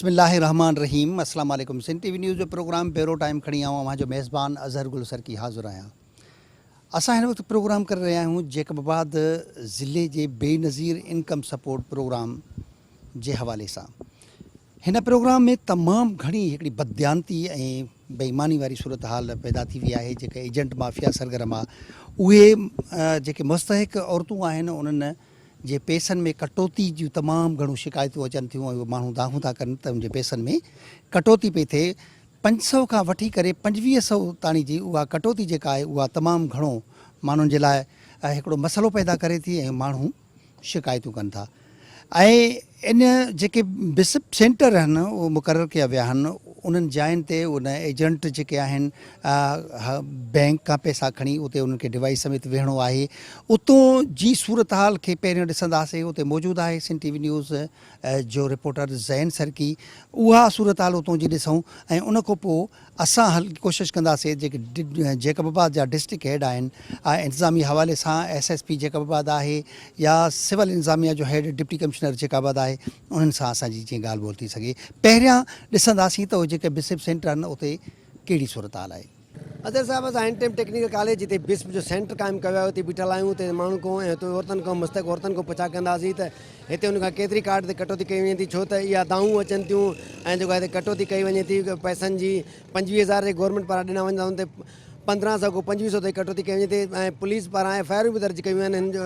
बिस्मिल्लाहिर्रहमानिर्रहीम। अस्सलाम वालेकुम। सिंध टीवी न्यूज़ जो प्रोग्राम पेरो टाइम खड़ी आऊँ जो मेज़बान अज़हर गुल सरकी हाज़िर आहियां। असां हिन वक़्तु प्रोग्राम कर रहे आहियूं जैकबाबाद ज़िले जे बेनज़ीर इनकम सपोर्ट प्रोग्राम जे हवाले सां। हिन प्रोग्राम में तमामु घणी हिकिड़ी बददियानती ऐं बेईमानी वारी सूरत हाल पैदा थी वई आहे। जेके एजेंट माफ़िया सरगर्म आहे उहे जेके मुस्तहिक औरतूं आहिनि उन्हनि जे पैसनि में कटौती जूं तमामु घणियूं शिकायतूं अचनि थियूं ऐं माण्हू दाहूं था कनि त उनजे पैसनि में कटौती पई थिए। 500 खां वठी करे 2500 ताणी जी उहा कटौती जेका आहे उहा तमामु घणो माण्हुनि जे लाइ हिकिड़ो मसइलो पैदा करे थी ऐं माण्हू शिकायतूं कनि था। ऐं इन जेके बिसिप सेंटर आहिनि उहे मुक़ररु कया विया आहिनि उन्हनि जायुनि ते उन एजेंट जेके आहिनि बैंक खां पैसा खणी उते उन्हनि खे डिवाइस समेत वेहणो आहे। उतां जी सूरत हाल खे पहिरियों ॾिसंदासीं। उते मौजूदु आहे सिंध टीवी न्यूज़ जो रिपोर्टर ज़ैन सरकी। उहा सूरत हाल उतां जी ॾिसूं ऐं उन खां पोइ असां कोशिशि कंदासीं जेके जैकबाबाद जा डिस्ट्रिक्ट हेड आहिनि इंतिज़ामी हवाले सां SSP जैकबाबाद आहे या सिविल इंतिज़ामिया जो हेड डिप्टी कमिश्नर जैकबाबाद आहे उन्हनि सां असांजी जीअं ॻाल्हि ॿोल थी सघे। पहिरियां ॾिसंदासीं त उहे जेके बिसिप सेंटर आहिनि उते कहिड़ी सूरत हाल आहे। अज़हर साहब असां एन टेम टेक्निकल कॉलेज जिते बिस्प जो सेंटर क़ाइमु कयो आहे उते बीठल आहियूं। उते माण्हू को ऐं हुते औरतुनि खां मुस्तक़ औरतुनि खां पुछा कंदासीं त हिते उनखां केतिरी कार्ड ते कटौती कई वञे थी, छो त इहा दाऊं अचनि थियूं ऐं जेको हिते कटौती कई वञे थी पैसनि जी। 25,000 जे गवर्नमेंट पारां ॾिना वञनि था उन ते 1500 खां 2500 ताईं कटौती कई वञे थी ऐं पुलिस पारां FIR बि दर्ज कयूं आहिनि। हिन जो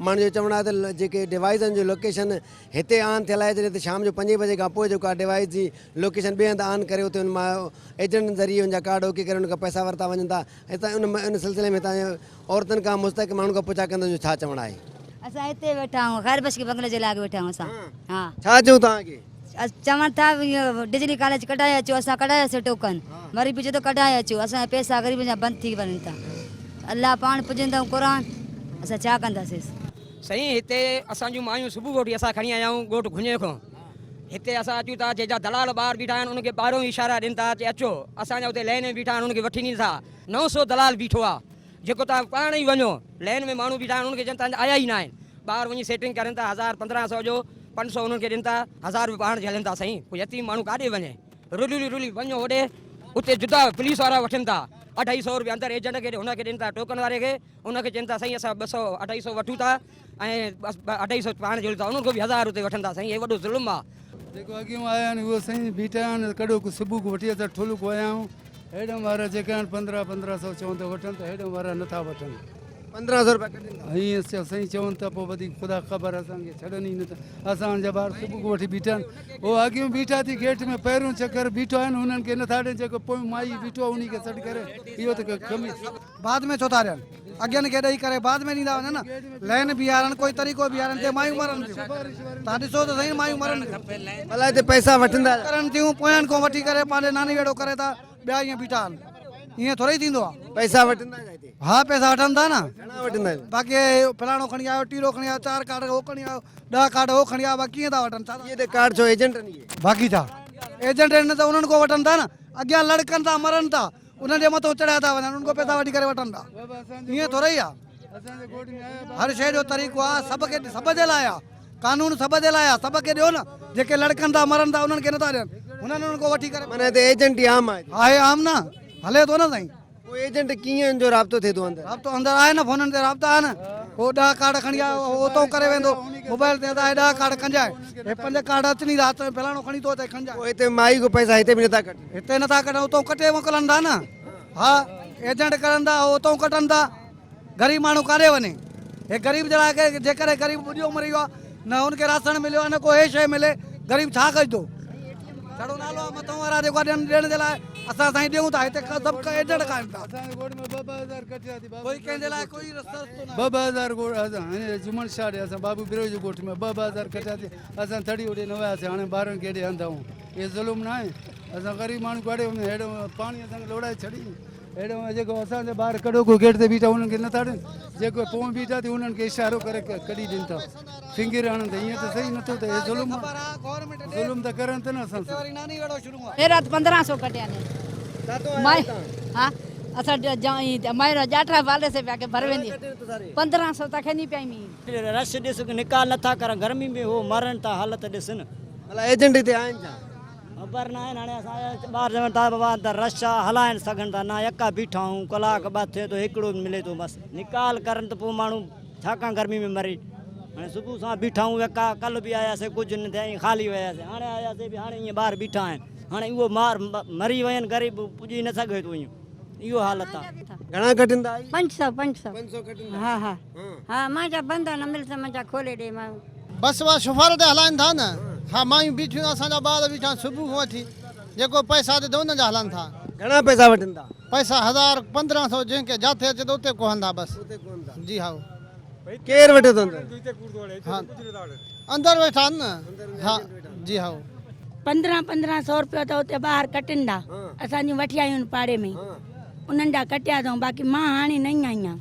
माण्हू जो चवणु आहे त जेके डिवाइस आहिनि जो लोकेशन हिते ऑन थियल आहे जॾहिं त शाम जो 5 बजे खां पोइ जेको आहे डिवाइस जी लोकेशन ॿिए हंधि ऑन करे उते उन मां एजेंट ज़रिए उनजा कार्ड ओके करे उनखां पैसा वरिता वञनि था। हितां उन सिलसिले में हितां औरतुनि खां मुस्तक़ माण्हू खां पुछा कंदो जो छा चवणु आहे। असां हिते वेठा आहियूं ख़ैर बश के बंगले जे लाइ वेठा आहियूं असां। हा छा चऊं तव्हांखे? चवनि था डिग्री कॉलेज कढाए अचो। असां कढायासीं टोकन वरी बि चए थो कढाए अचो। असांजा पैसा ग़रीब जा बंदि थी वञनि था। अलाह पाण पुॼंदव क़ुर असां छा कंदासीं। साईं हिते असां जूं मायूं सुबुह वठी असां खणी आया आहियूं ॻोठ घुञे खां। हिते असां अचूं था जंहिंजा दलाल ॿार बीठा आहिनि उनखे ॿाहिरों इशारा ॾियनि था अचे अचो। असांजा हुते लाइन में बीठा आहिनि उनखे वठी ॾींदा। 900 दलाल बीठो आहे जेको तव्हां पाण ई वञो लाइन में माण्हू बीठा आहिनि उनखे चवनि था आया ई न आहिनि। ॿार वञी सेटिंग करनि था 1000-1500 जो 500 उन्हनि खे ॾियनि था 1000 रुपया पाण हलनि था। साईं पोइ यतीम माण्हू काॾे वञे रुली वञो होॾे उते जुदा पुलिस वारा वठनि था 250 रुपया अंदरि एजेंट खे हुनखे ॾियनि था टोकन वारे खे। उनखे चवनि था साईं असां 200-250 वठूं था ऐं 250 पाण जोड़ियूं था उन्हनि खां बि 1000 रुपया वठनि था। साईं हे वॾो ज़ुल्म आहे। जेको अॻियूं आया आहिनि उहे साईं बीठा आहिनि कॾो सुबुह को वठी असां ठुल को आया आहियूं। हेॾो वारा जेके आहिनि 1500 चवनि था वठनि त हेॾो वारा नथा वठनि। 1500 रुपया कढनि था। हीअं साईं चवनि था पोइ वधीक ख़ुदा ख़बर असांखे छॾनि ई नथा। असांजा ॿार सुबुह को वठी बीठा आहिनि उहो अॻियूं बीठा थी गेट में पहिरियों चकर बीठो आहिनि उन्हनि खे नथा ॾियनि। जेको पोइ माई बीठो आहे उन खे सॾु करे इहो त कमी बाद में छो था ॾियनि अॻियां खे ॾेई करे बाद में ॾींदा वञनि न। लाइन बीहारनि कोई तरीक़ो बीहारनि ते मायूं मरनि थियूं। तव्हां ॾिसो त सही मायूं मरनि भला हिते पैसा वठंदा करनि थियूं पोयनि खां वठी करे पंहिंजे नानी वेड़ो करे था ॿिया ईअं बीठा आहिनि। ईअं थोरो ई थींदो आहे। पैसा वठंदा हिते? हा पैसा वठनि था न। घणा वठंदा आहिनि? बाक़ी फलाणो खणी आयो टीरो खणी आयो 4 कार्ड हो खणी आयो 10 कार्ड हो खणी आयो बाक़ी कीअं था वठनि छा इहे त कार्ड छो एजेंट बाक़ी छा एजेंट आहिनि त उन्हनि खां वठनि था न। अॻियां लड़कनि था मरनि था उन्हनि जे मथां चढ़िया था वञनि उन्हनि खां पैसा वठी करे वठनि था। ईअं थोरो ई आहे। हर शइ जो तरीक़ो आहे। सभ जे लाइ आहे कानून सभ जे लाइ आहे। सभ खे ॾियो न। जेके लड़कनि था मरनि था उन्हनि खे नथा ॾियनि उन्हनि खां वठी करे माना हिते एजेंट ई आम आहे। आहे आम न हले थो न साईं। पोइ एजेंट कीअं जो राब्तो थिए थो अंदरि? राब्तो अंदरि आहे न फ़ोननि ते राब्ता आहे न। उहो 10 कार्ड खणी आयो उतो करे वेंदो मोबाइल ते 10 कार्ड खंजाए हे 5 कार्ड अचनी राति में फलाणो खणी थो अचे खंजाए। पोइ हिते माई को पैसा हिते बि नथा कटनि? हिते नथा कटनि उतो कटे मोकिलनि था न। हा एजेंट करनि था उतो कटनि था। ग़रीब माण्हू काॾे वञे। हे ग़रीब जे लाइ जेकॾहिं ग़रीब ॿुॾियो मरी वियो आहे न हुनखे राशन मिलियो आहे न को हे शइ मिले ग़रीब छा कजंदो। छड़ो नालो आहे मथां वारा जेको ॾियण जे लाइ असां साईं ॾियूं था। हिते सभु एजेंट काइनि था। कोई कंहिंजे लाइ कोई रस्तो न। 2000 जुमन शाह ॾे असां बाबू बिरो जो ॻोठ में 2000 कटियासीं। असां थड़ी होॾे न वियासीं। हाणे ॿारनि खे हेॾे हंधऊं इहे ज़ुल्म न आहे। असां ग़रीब माण्हू काॾे वञूं हेॾो पाणी असांखे लोड़ाए छॾी हेॾो जेको असांजा ॿार कॾो को गेट ते बीठा उन्हनि खे नथा ॾियनि। जेको पोइ बीठा थी उन्हनि खे इशारो करे कढी ॾियनि था फिंगर हणनि त ईअं त सही नथो थिए। ज़ुल्म त करनि था न असां हे राति 1500 कटिया हा असां मायरा जाठा वाले से प्या के भर वेंदी 1500 तक नहीं पाई मी रश दिस निकाल नथा कर गर्मी में हो मरन ता हालत दिस न भला एजेंट हिते आहिनि छा? ख़बर न आहे हाणे असां ॿार चवनि था बाबा त रश आहे हलाइनि सघनि था ना यका बीठा आहियूं कलाक ॿ थिए थो हिकिड़ो मिले थो बसि निकाल करनि त पोइ माण्हू छाकाणि गर्मी में मरे हाणे सुबुह सां बीठा आहियूं यका कल्ह बि आयासीं कुझु न थिया ख़ाली वियासीं हाणे आयासीं बि हाणे ईअं ॿार बीठा आहिनि हाणे उहो मरी वञनि ग़रीब पुॼी न सघे थो ईअं इहो हालत आहे घणा कटिंदा 500 500 कटिंदा हाँ हाँ हाँ मुंहिंजा बंद न मिलंदा मुंहिंजा खोले ॾे मां बस उहा शुफार ते हलाइनि था न हा मायूं बीठियूं असांजा ॿार बीठा सुबुह खां वठी जेको पैसा ते उन जा हलनि था घणा पैसा वठंदा पैसा 1000 1500 जंहिंखे जिथे अचे त उते कोहंदा बस जी हा केरु वठे थो हा अंदरि वेठा आहिनि न हा जी हा 1500 रुपया त उते ॿाहिरि कटिंदा असां जूं वठी आयूं पाड़े में उन्हनि जा कटिया अथऊं बाक़ी मां हाणे न आई आहियां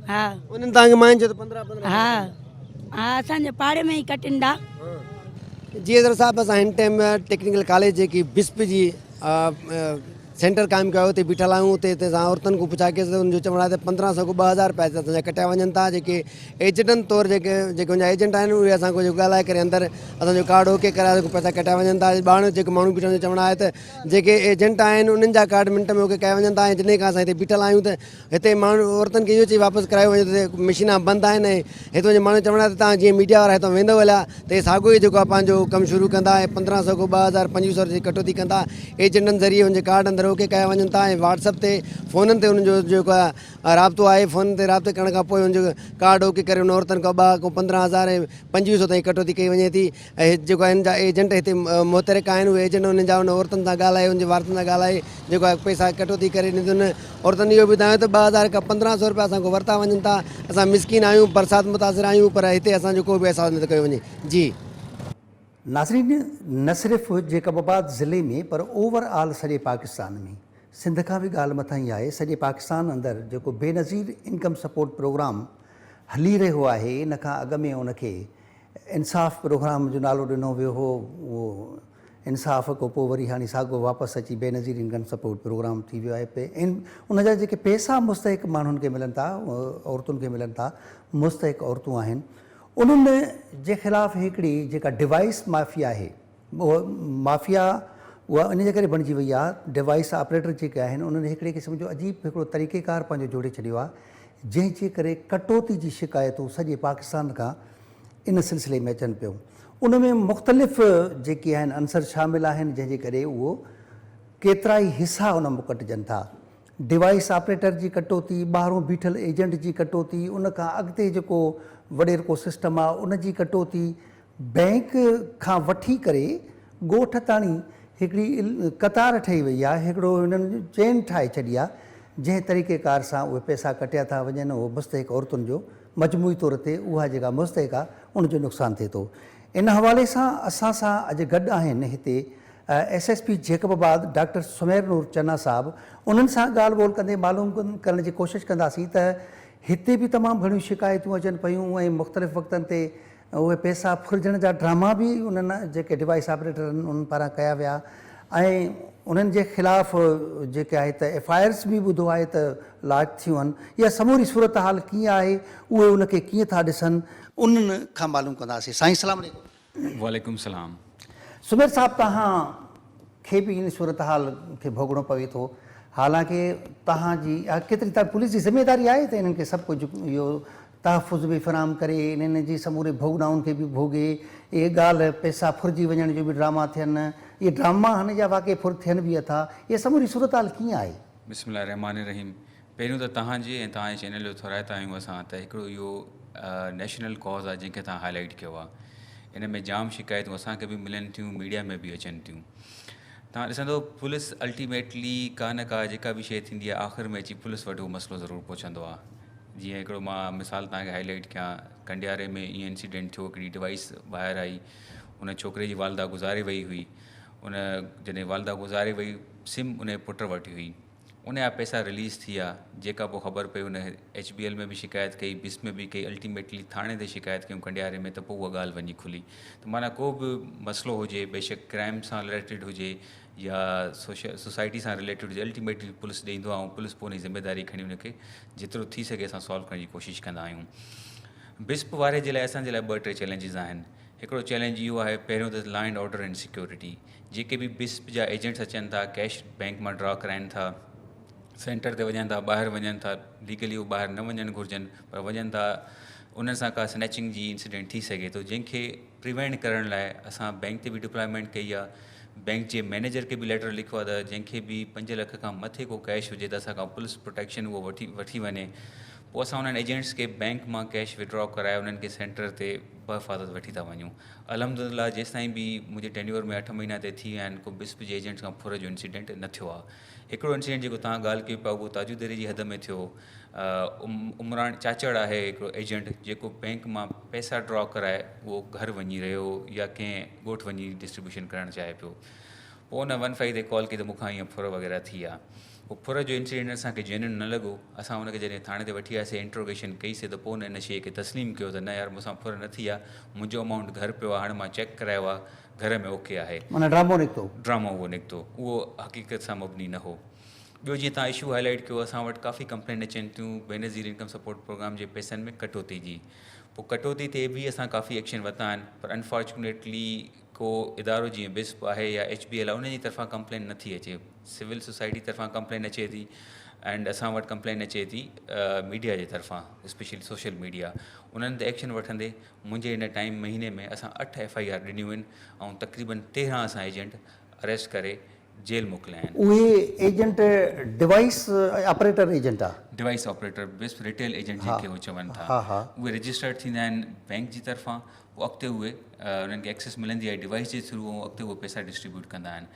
हा उन्हनि तव्हांखे माइन जो 15 हा हा असांजे पाड़े में ई कटिंदा जी हज़रत साहब असां हिन टाइम टेक्निकल कॉलेज जेकी बिस्प जी सेंटर क़ाइमु कयो हुते बीठल आहियूं हुते असां औरतुनि खां पुछा कयोसीं हुनजो चवणु आहे त 1500 खां 2000 पैसा असांजा कटिया वञनि था जेके एजेंटनि तौरु जेके हुनजा एजेंट आहिनि उहे असांखे जेको ॻाल्हाए करे अंदरि असांजो कार्ड ओके कराए पैसा कटिया वञनि था ॿाहिरि जेको माण्हू बीठा आहिनि चवणु आहे त जेके एजेंट आहिनि उन्हनि जा कार्ड मिंट में ओके कया वञनि था ऐं जॾहिं खां असां हिते बीठल आहियूं त हिते माण्हू औरतुनि खे इहो चई वापसि करायो वञे त मशीना बंदि आहिनि ऐं हिते वञी माण्हू चवणु आहे त तव्हां जीअं मीडिया वारा हितां वेंदव हलिया त हे साॻियो ई जेको आहे पंहिंजो कमु शुरू कंदा ऐं 1500 खां 2000 2500 जी कटौती कंदा एजेंटनि ज़रिए हुनजे कार्ड अंदरि ओके कया वञनि था ऐं व्हाट्सअप ते फ़ोननि ते हुनजो जेको आहे राब्तो आहे फ़ोन ते राब्ते करण खां पोइ हुनजो कार्ड ओके करे हुन औरतुनि खां 2 खां 15000 ऐं 2500 ताईं कटौती कई वञे थी ऐं जेको आहे हिन जा एजेंट हिते मोहतरिक आहिनि उहे एजेंट हुननि जा हुन औरतुनि सां ॻाल्हाए हुनजे वारसनि सां ॻाल्हाए जेको आहे पैसा कटौती करे ॾींदियूं औरतुनि इहो ॿुधायो त 2000 खां 1500 रुपया असांखां वरिता वञनि था असां मिसकिन आहियूं बरसाति मुतासिर आहियूं पर हिते असांजो को बि अहसासु नथो कयो वञे जी नाज़रीन न सिर्फ़ु जेकबाबाद ज़िले में पर ओवरऑल सॼे पाकिस्तान में सिंध खां बि ॻाल्हि मथां ई आहे सॼे पाकिस्तान अंदरि जेको बेनज़ीर इनकम सपोर्ट प्रोग्राम हली रहियो आहे इन खां अॻु में उनखे इंसाफ़ प्रोग्राम जो नालो ॾिनो वियो हो उहो इंसाफ़ खां पोइ वरी हाणे साॻियो वापसि अची बेनज़ीर इनकम सपोर्ट प्रोग्राम थी वियो आहे उनजा जेके पैसा मुस्तहिक माण्हुनि खे मिलनि था औरतुनि खे मिलनि था मुस्तहिक औरतूं आहिनि उन्हनि जे ख़िलाफ़ु हिकिड़ी जेका डिवाइस माफ़िया आहे उहा माफ़िया उहा इन जे करे बणिजी वई आहे डिवाइस ऑपरेटर जेके आहिनि उन्हनि हिकिड़े क़िस्म जो अजीब हिकिड़ो तरीक़ेकार पंहिंजो जोड़े छॾियो आहे जंहिंजे करे कटौती जी शिकायतूं सॼे पाकिस्तान खां इन सिलसिले में अचनि पियूं उन में मुख़्तलिफ़ जेके आहिनि अंसर शामिलु आहिनि जंहिंजे करे उहो केतिरा ई हिसा उन मां कटिजनि था डिवाइस ऑपरेटर जी कटौती ॿाहिरों बीठल एजेंट जी कटौती उन खां अॻिते जेको वॾेरको सिस्टम आहे उन जी कटौती बैंक खां वठी करे ॻोठ ताणी हिकिड़ी कतार ठही वई आहे हिकिड़ो हिननि चेन ठाहे छॾी आहे जंहिं तरीक़ेकार सां उहे पैसा कटिया था वञनि उहो मुस्तहिक औरतुनि जो मजमूई तौर ते उहा जेका मुस्तहिक आहे उनजो नुक़सानु थिए थो इन हवाले सां असां सां अॼु गॾु आहिनि हिते SSP जेकबाबाद डॉक्टर सुमेर नूर चन्ना साहब उन्हनि सां ॻाल्हि ॿोल कंदे मालूम करण जी कोशिशि कंदासीं त हिते बि तमामु घणियूं शिकायतूं अचनि पियूं ऐं मुख़्तलिफ़ वक़्तनि ते उहे पैसा फुरिजण जा ड्रामा बि उन्हनि जेके डिवाइस ऑपरेटरनि उन्हनि पारां कया विया ऐं उन्हनि जे ख़िलाफ़ु जेके आहे त FIRs बि ॿुधो आहे त लॉन्च थियूं आहिनि इहा समूरी सूरत हाल कीअं आहे उहे उनखे कीअं था ॾिसनि उन्हनि खां मालूम कंदासीं साईं सलाम अलैकुम वालेकुम सलाम सुमेर साहब तव्हां खे बि इन सूरत हाल खे भोगणो पवे थो हालांकि तव्हांजी केतिरी त पुलिस जी ज़िमेदारी आहे त इन्हनि खे सभु कुझु इहो तहफ़ुज़ बि फ़राहम करे इन्हनि जी समूरे भोगनाउनि खे बि भोगे इहे ॻाल्हि पैसा फुरिजी वञण जो बि ड्रामा थियनि इहे ड्रामा हिन जा वाक़ई फुर थियनि बि अथा इहा समूरी सूरत हाल कीअं आहे बिस्मिल्लाह रहमान रहीम पहिरियों त तव्हांजे ऐं तव्हांजे चैनल जो थोराइता आहियूं असां त हिकिड़ो इहो नेशनल कॉज़ आहे जंहिंखे तव्हां हाईलाइट कयो आहे इन में जाम शिकायतूं असांखे बि मिलनि थियूं मीडिया में बि अचनि थियूं तव्हां ॾिसंदो पुलिस अल्टीमेटली का न का जेका बि शइ थींदी आहे आख़िर में अची पुलिस वटि उहो मसइलो ज़रूरु पहुचंदो आहे जीअं हिकिड़ो मां मिसाल तव्हांखे हाईलाइट कयां कंडियारे में ईअं इंसिडेंट थियो हिकिड़ी डिवाइस ॿाहिरि आई उन छोकिरे जी वालदा गुज़ारे वई हुई उन जॾहिं वालदा गुज़ारे वई सिम उन पुट वठी हुई उन जा पैसा रिलीज़ थी विया जेका पोइ ख़बर पई उन HBL में बि शिकायत कई बिस में बि कई अल्टीमेटली थाणे ते शिकायत कयूं कंडियारे में त पोइ उहा ॻाल्हि वञी खुली त माना को बि मसइलो हुजे बेशक क्राइम सां रिलेटेड हुजे या सोसाइटी सां रिलेटेड हुजे अल्टीमेटली पुलिस ॾींदो आहे ऐं पुलिस पोइ उन ज़िमेदारी खणी उनखे जेतिरो थी सघे असां सॉल्व करण जी कोशिशि कंदा आहियूं बिस्प वारे जे लाइ असांजे लाइ 2-3 चैलेंजिस आहिनि हिकिड़ो चैलेंज इहो आहे, पहिरियों त law and order and security. जेके बि बिस्प जा एजेंट्स अचनि था, कैश बैंक मां ड्रॉ कराइनि था, सेंटर ते वञनि था, ॿाहिरि वञनि था, लीगली उहो ॿाहिरि न वञणु घुरिजनि पर वञनि था, उन सां का स्नैचिंग जी इंसिडेंट थी सघे थो, जंहिंखे प्रिवेंट करण लाइ असां बैंक ते बि डिप्लॉयमेंट कई आहे। बैंक जे मैनेजर खे बि लेटर लिखियो आहे त जंहिंखे बि 5 लख खां मथे को कैश हुजे त असां खां पुलिस प्रोटेक्शन उहो वठी वञे। पोइ असां उन्हनि एजेंट्स खे बैंक मां कैश विड्रॉ कराए उन्हनि खे सेंटर ते बहिफ़ाज़त वठी था वञूं। अलहमदुलिल्लाह जेसि ताईं बि मुंहिंजे टेन्योर में 8 महीना ते थी विया आहिनि, को बिस्प जे एजेंट्स खां फुर जो इंसिडेंट न थियो आहे। हिकिड़ो इंसिडेंट जेको तव्हां ॻाल्हि कयो पिया उहो ताजूदरी जी हद में थियो। उमरान चाचड़ आहे हिकिड़ो एजेंट जेको बैंक मां पैसा ड्रॉ कराए उहो घर वञी रहियो या कंहिं ॻोठु वञी डिस्ट्रीब्यूशन करणु चाहे पियो। पोइ उन 15 ते कॉल कई त मूंखां ईअं फुर वग़ैरह थी आहे। पोइ फुर जो इंसिडेंट असांखे जेन्युइन न लॻो। असां हुनखे जॾहिं थाणे ते वठी आयासीं, इंट्रोगेशन कईसीं, त पोइ हुन इन शइ खे तस्लीम कयो त न यार मूंसां फुर न थी आहे, मुंहिंजो अमाउंट घर पियो आहे, हाणे मां चेक करायो आहे, घर में ओके आहे। माना ड्रामो निकितो, ड्रामो उहो निकितो, उहो हक़ीक़त सां मबनी न हो। ॿियो जीअं तव्हां इशू हाईलाइट कयो, असां वटि काफ़ी कंप्लेन अचनि थियूं बेनज़ीर इनकम सपोर्ट प्रोग्राम जे पैसनि में कटौती जी। पोइ कटौती ते बि असां काफ़ी एक्शन वरिता आहिनि, पर अनफॉर्चुनेटली को इदारो जीअं बिस्प आहे या HBL आहे, उनजी तरफ़ां कंप्लेन नथी अचे। सिविल सोसाइटी तरफ़ां कंप्लेन अचे थी एंड असां वटि कंप्लेन अचे थी मीडिया जे तरफ़ां, स्पेशली सोशल मीडिया। उन्हनि ते एक्शन वठंदे मुंहिंजे हिन टाइम महीने में असां 8 FIR ॾिनियूं आहिनि ऐं तक़रीबन 13 असां एजेंट अरेस्ट करे जेल मोकिलिया आहिनि। उहे एजेंट डिवाइस ऑपरेटर एजेंट आहे, डिवाइस ऑपरेटर बिस्प रिटेल एजेंट जंहिंखे उहे चवनि था, उहे रजिस्टर्ड थींदा आहिनि बैंक जी तरफ़ां। पोइ अॻिते उहे उन्हनि खे एक्सेस मिलंदी आहे डिवाइस जे थ्रू, ऐं अॻिते उहे पैसा डिस्ट्रीब्यूट कंदा आहिनि।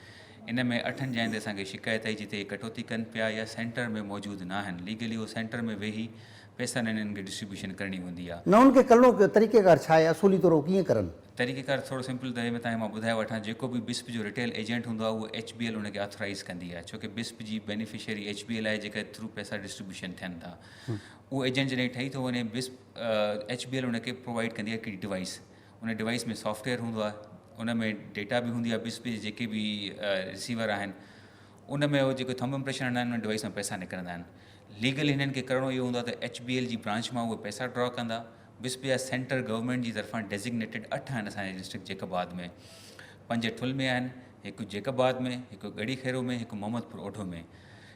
इन में 8 जॻहियुनि ते असांखे शिकायत आई जिते कटौती कनि पिया या सेंटर में मौजूदु न आहिनि। लीगली उहो सेंटर में वेही पैसा इन्हनि खे डिस्ट्रीब्यूशन करणी हूंदी आहे। न उनखे करणो तरीक़ेकार छा आहे, असूली तौर कीअं करनि? तरीक़ेकार थोरो सिंपल तरीक़े में तव्हांखे मां ॿुधाए वठां। जेको बि बिस्प जो रिटेल एजेंट हूंदो आहे उहो HBL उनखे ऑथराइज़ कंदी आहे, छोकी बिस्प जी बेनिफिशियरी HBL आहे जेके थ्रू पैसा डिस्ट्रीब्यूशन थियनि था। उहो एजेंट जॾहिं ठही थो वञे, बिस्प HBL उनखे प्रोवाइड कंदी आहे हिकिड़ी डिवाइस। उन डिवाइस में सॉफ्टवेयर हूंदो आहे, उन में डेटा बि हूंदी आहे बिस्प जे जेके बि रिसीवर आहिनि, उन में उहो जेको थंब इम्प्रेशन हणंदा आहिनि उन डिवाइस में पैसा निकिरंदा आहिनि। लीगली हिननि खे करिणो इहो हूंदो आहे त HBL जी ब्रांच मां उहे पैसा ड्रॉ कंदा। बिस्प जा सेंटर गवर्नमेंट जी तरफ़ां डेज़िग्नेटेड 8 आहिनि असांजे डिस्ट्रिक्ट जेकबाद में, 5 ठुल में आहिनि, हिकु जेकबाद में, हिकु गढ़ी खेरो में, हिकु मोहम्मदपुर ओढो में।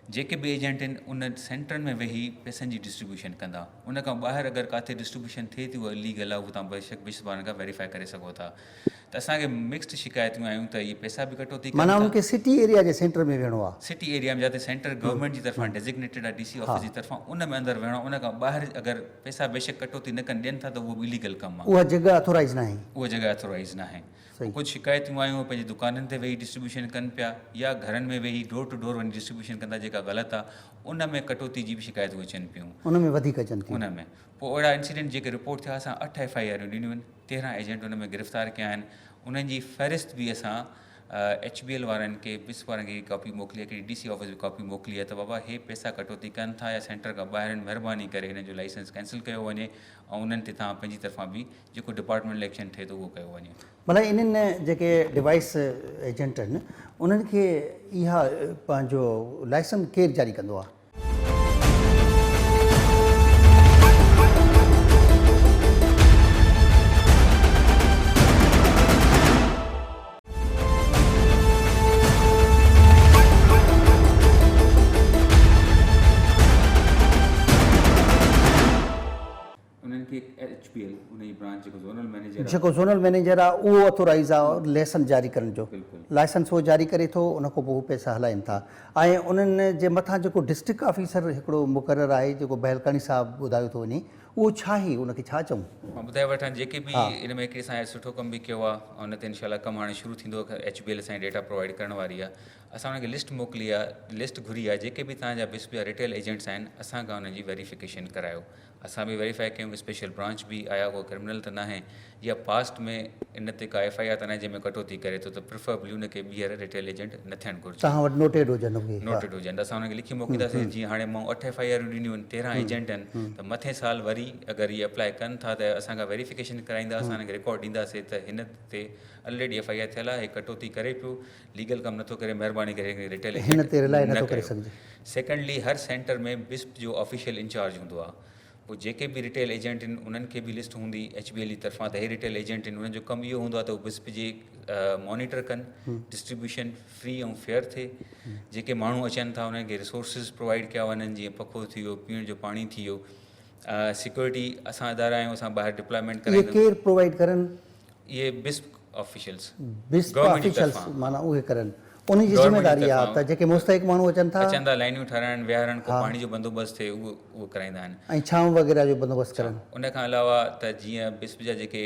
जेके बि एजेंट आहिनि उन सेंटरनि में वेही पैसनि जी डिस्ट्रीब्यूशन कंदा। उन खां ॿाहिरि अगरि काथे डिस्ट्रीब्यूशन थिए थी उहा इलीगल आहे, उहो तव्हां बेशक बिस्प वारनि खां वेरीफाई करे सघो था। त असांखे मिक्स्ड शिकायतूं आयूं त इहे पैसा बि कटौती कनि। माना उनखे सिटी एरिया जे सेंटर में वेहणो आहे, सिटी एरिया में जिते सेंटर गवर्नमेंट जी तरफ़ां डेज़िग्नेटेड आहे DC ऑफिस जी तरफ़ां, उन में अंदरि वेहणो। उन खां ॿाहिरि अगरि पैसा बेशक कटौती न कनि ॾियनि था त उहो बि इलीगल कमु आहे, उहा जॻह अथोराइज़ न आहे, उहा जॻह अथोराइज़ न आहे। कुझु शिकायतूं आयूं पंहिंजी दुकाननि ते वेही डिस्ट्रीब्यूशन कनि पिया या घरनि में वेही डोर टू डोर वञी डिस्ट्रीब्यूशन कंदा, जेका ग़लति आहे। उन में कटौती जी बि शिकायतूं अचनि पियूं, उन में वधीक अचनि थियूं। उन में पोइ अहिड़ा इंसिडेंट जेके रिपोर्ट थिया, असां 8 FIR ॾिनियूं आहिनि, 13 एजेंट उन में गिरफ़्तार कया आहिनि। उन्हनि जी फ़हिरिस्त बि असां HBL वारनि खे, बिस्प वारनि खे कॉपी मोकिली आहे, हिकिड़ी DC ऑफिस में कॉपी मोकिली आहे त बाबा हे पैसा कटौती कनि था या सेंटर खां ॿाहिरि महिरबानी करे हिन जो लाइसेंस कैंसिल कयो वञे ऐं उन्हनि ते तव्हां पंहिंजी तरफ़ां बि जेको डिपार्टमेंटल एक्शन थिए थो उहो कयो वञे। माना इन्हनि जेके डिवाइस एजेंट आहिनि उन्हनि खे इहा पंहिंजो लाइसेंस केरु जारी कंदो आहे? HBL उनजी ब्रांच जेको ज़ोनल मैनेजर आहे, जेको ज़ोनल मैनेजर आहे उहो अथोराइज़ आहे लाइसेंस जारी करण जो। बिल्कुलु। लाइसेंस उहो जारी करे थो, उन खां पोइ पैसा हलाइनि था। ऐं उन्हनि जे मथां जेको डिस्ट्रिक्ट ऑफिसर हिकिड़ो मुक़ररु आहे जेको बहलकानी साहब ॿुधायो थो वञे, उहो छा आहे, उनखे छा चऊं? मां ॿुधाए वठां। जेके बि इन में हिकिड़े असांजे सुठो कमु बि कयो आहे ऐं उन ते इनशाला कमु हाणे शुरू थींदो। HBL असांजी डेटा प्रोवाइड करण वारी आहे। असां उनखे लिस्ट मोकिली आहे, लिस्ट घुरी आहे, जेके बि तव्हांजा बिस्प जा रिटेल एजेंट्स आहिनि असां खां उनजी वेरीफिकेशन करायो। असां बि वेरीफाई कयूं, स्पेशल ब्रांच बि आया, को क्रिमिनल त न आहे या पास्ट में इन ते का FIR त न आहे जंहिंमें कटौती करे थो, त प्रिफरेबली उनखे ॿीहर रिटेल एजेंट न थियणु घुरिजे। तव्हां वटि नोटेड हुजनि उहे? नोटेड हुजनि। असां उनखे लिखी मोकिलींदासीं। जीअं हाणे मां 8 FIR ॾिनियूं आहिनि, 13 एजेंट आहिनि, त मथे साल वरी अगरि इहे अप्लाई कनि था त असांखां वेरीफिकेशन कराईंदा, असां हिनखे रिकॉर्ड ॾींदासीं त हिन ते ऑलरेडी FIR थियल आहे, कटौती करे पियो, लीगल कमु नथो करे, महिरबानी करे रिटेल हिन ते रिलाए नथो करे सघिजे। सेकेंडली, हर सेंटर में बिस्प जो ऑफिशियल इंचार्ज हूंदो आहे। पोइ जेके बि रिटेल एजेंट आहिनि उन्हनि खे बि लिस्ट हूंदी HBL जी तरफ़ां त हे रिटेल एजेंट आहिनि, उन्हनि जो कमु इहो हूंदो आहे त उहे बिस्प जे मॉनिटर कनि, डिस्ट्रीब्यूशन फ्री ऐं फेयर थिए, जेके माण्हू अचनि था उन्हनि खे रिसोर्सिस प्रोवाइड कया वञनि, जीअं पखो थी वियो, पीअण जो पाणी थी वियो, सिक्योरिटी असां इदारा आहियूं, असां ॿाहिरि डिप्लॉयमेंट ये कराईंदा केर प्रोवाइड करन? इहे बिस्प ऑफिशियल्स बिस्प गवर्नमेंट जी ऑफिशियल्स तरफ़ां। माना उहे करन, उन्ही जी गवर्नमेंट जी ज़िम्मेदारी आहे तरफ़ां। त जेके मुस्तहिक माण्हू अचनि था अचनि था, लाइनियूं ठाराइण, विहारण, को पाणी जो बंदोबस्तु थिए, उहो कराईंदा आहिनि। ऐं छांव वग़ैरह जो बंदोबस्तु करनि। उन खां अलावा त जीअं बिस्प जा जेके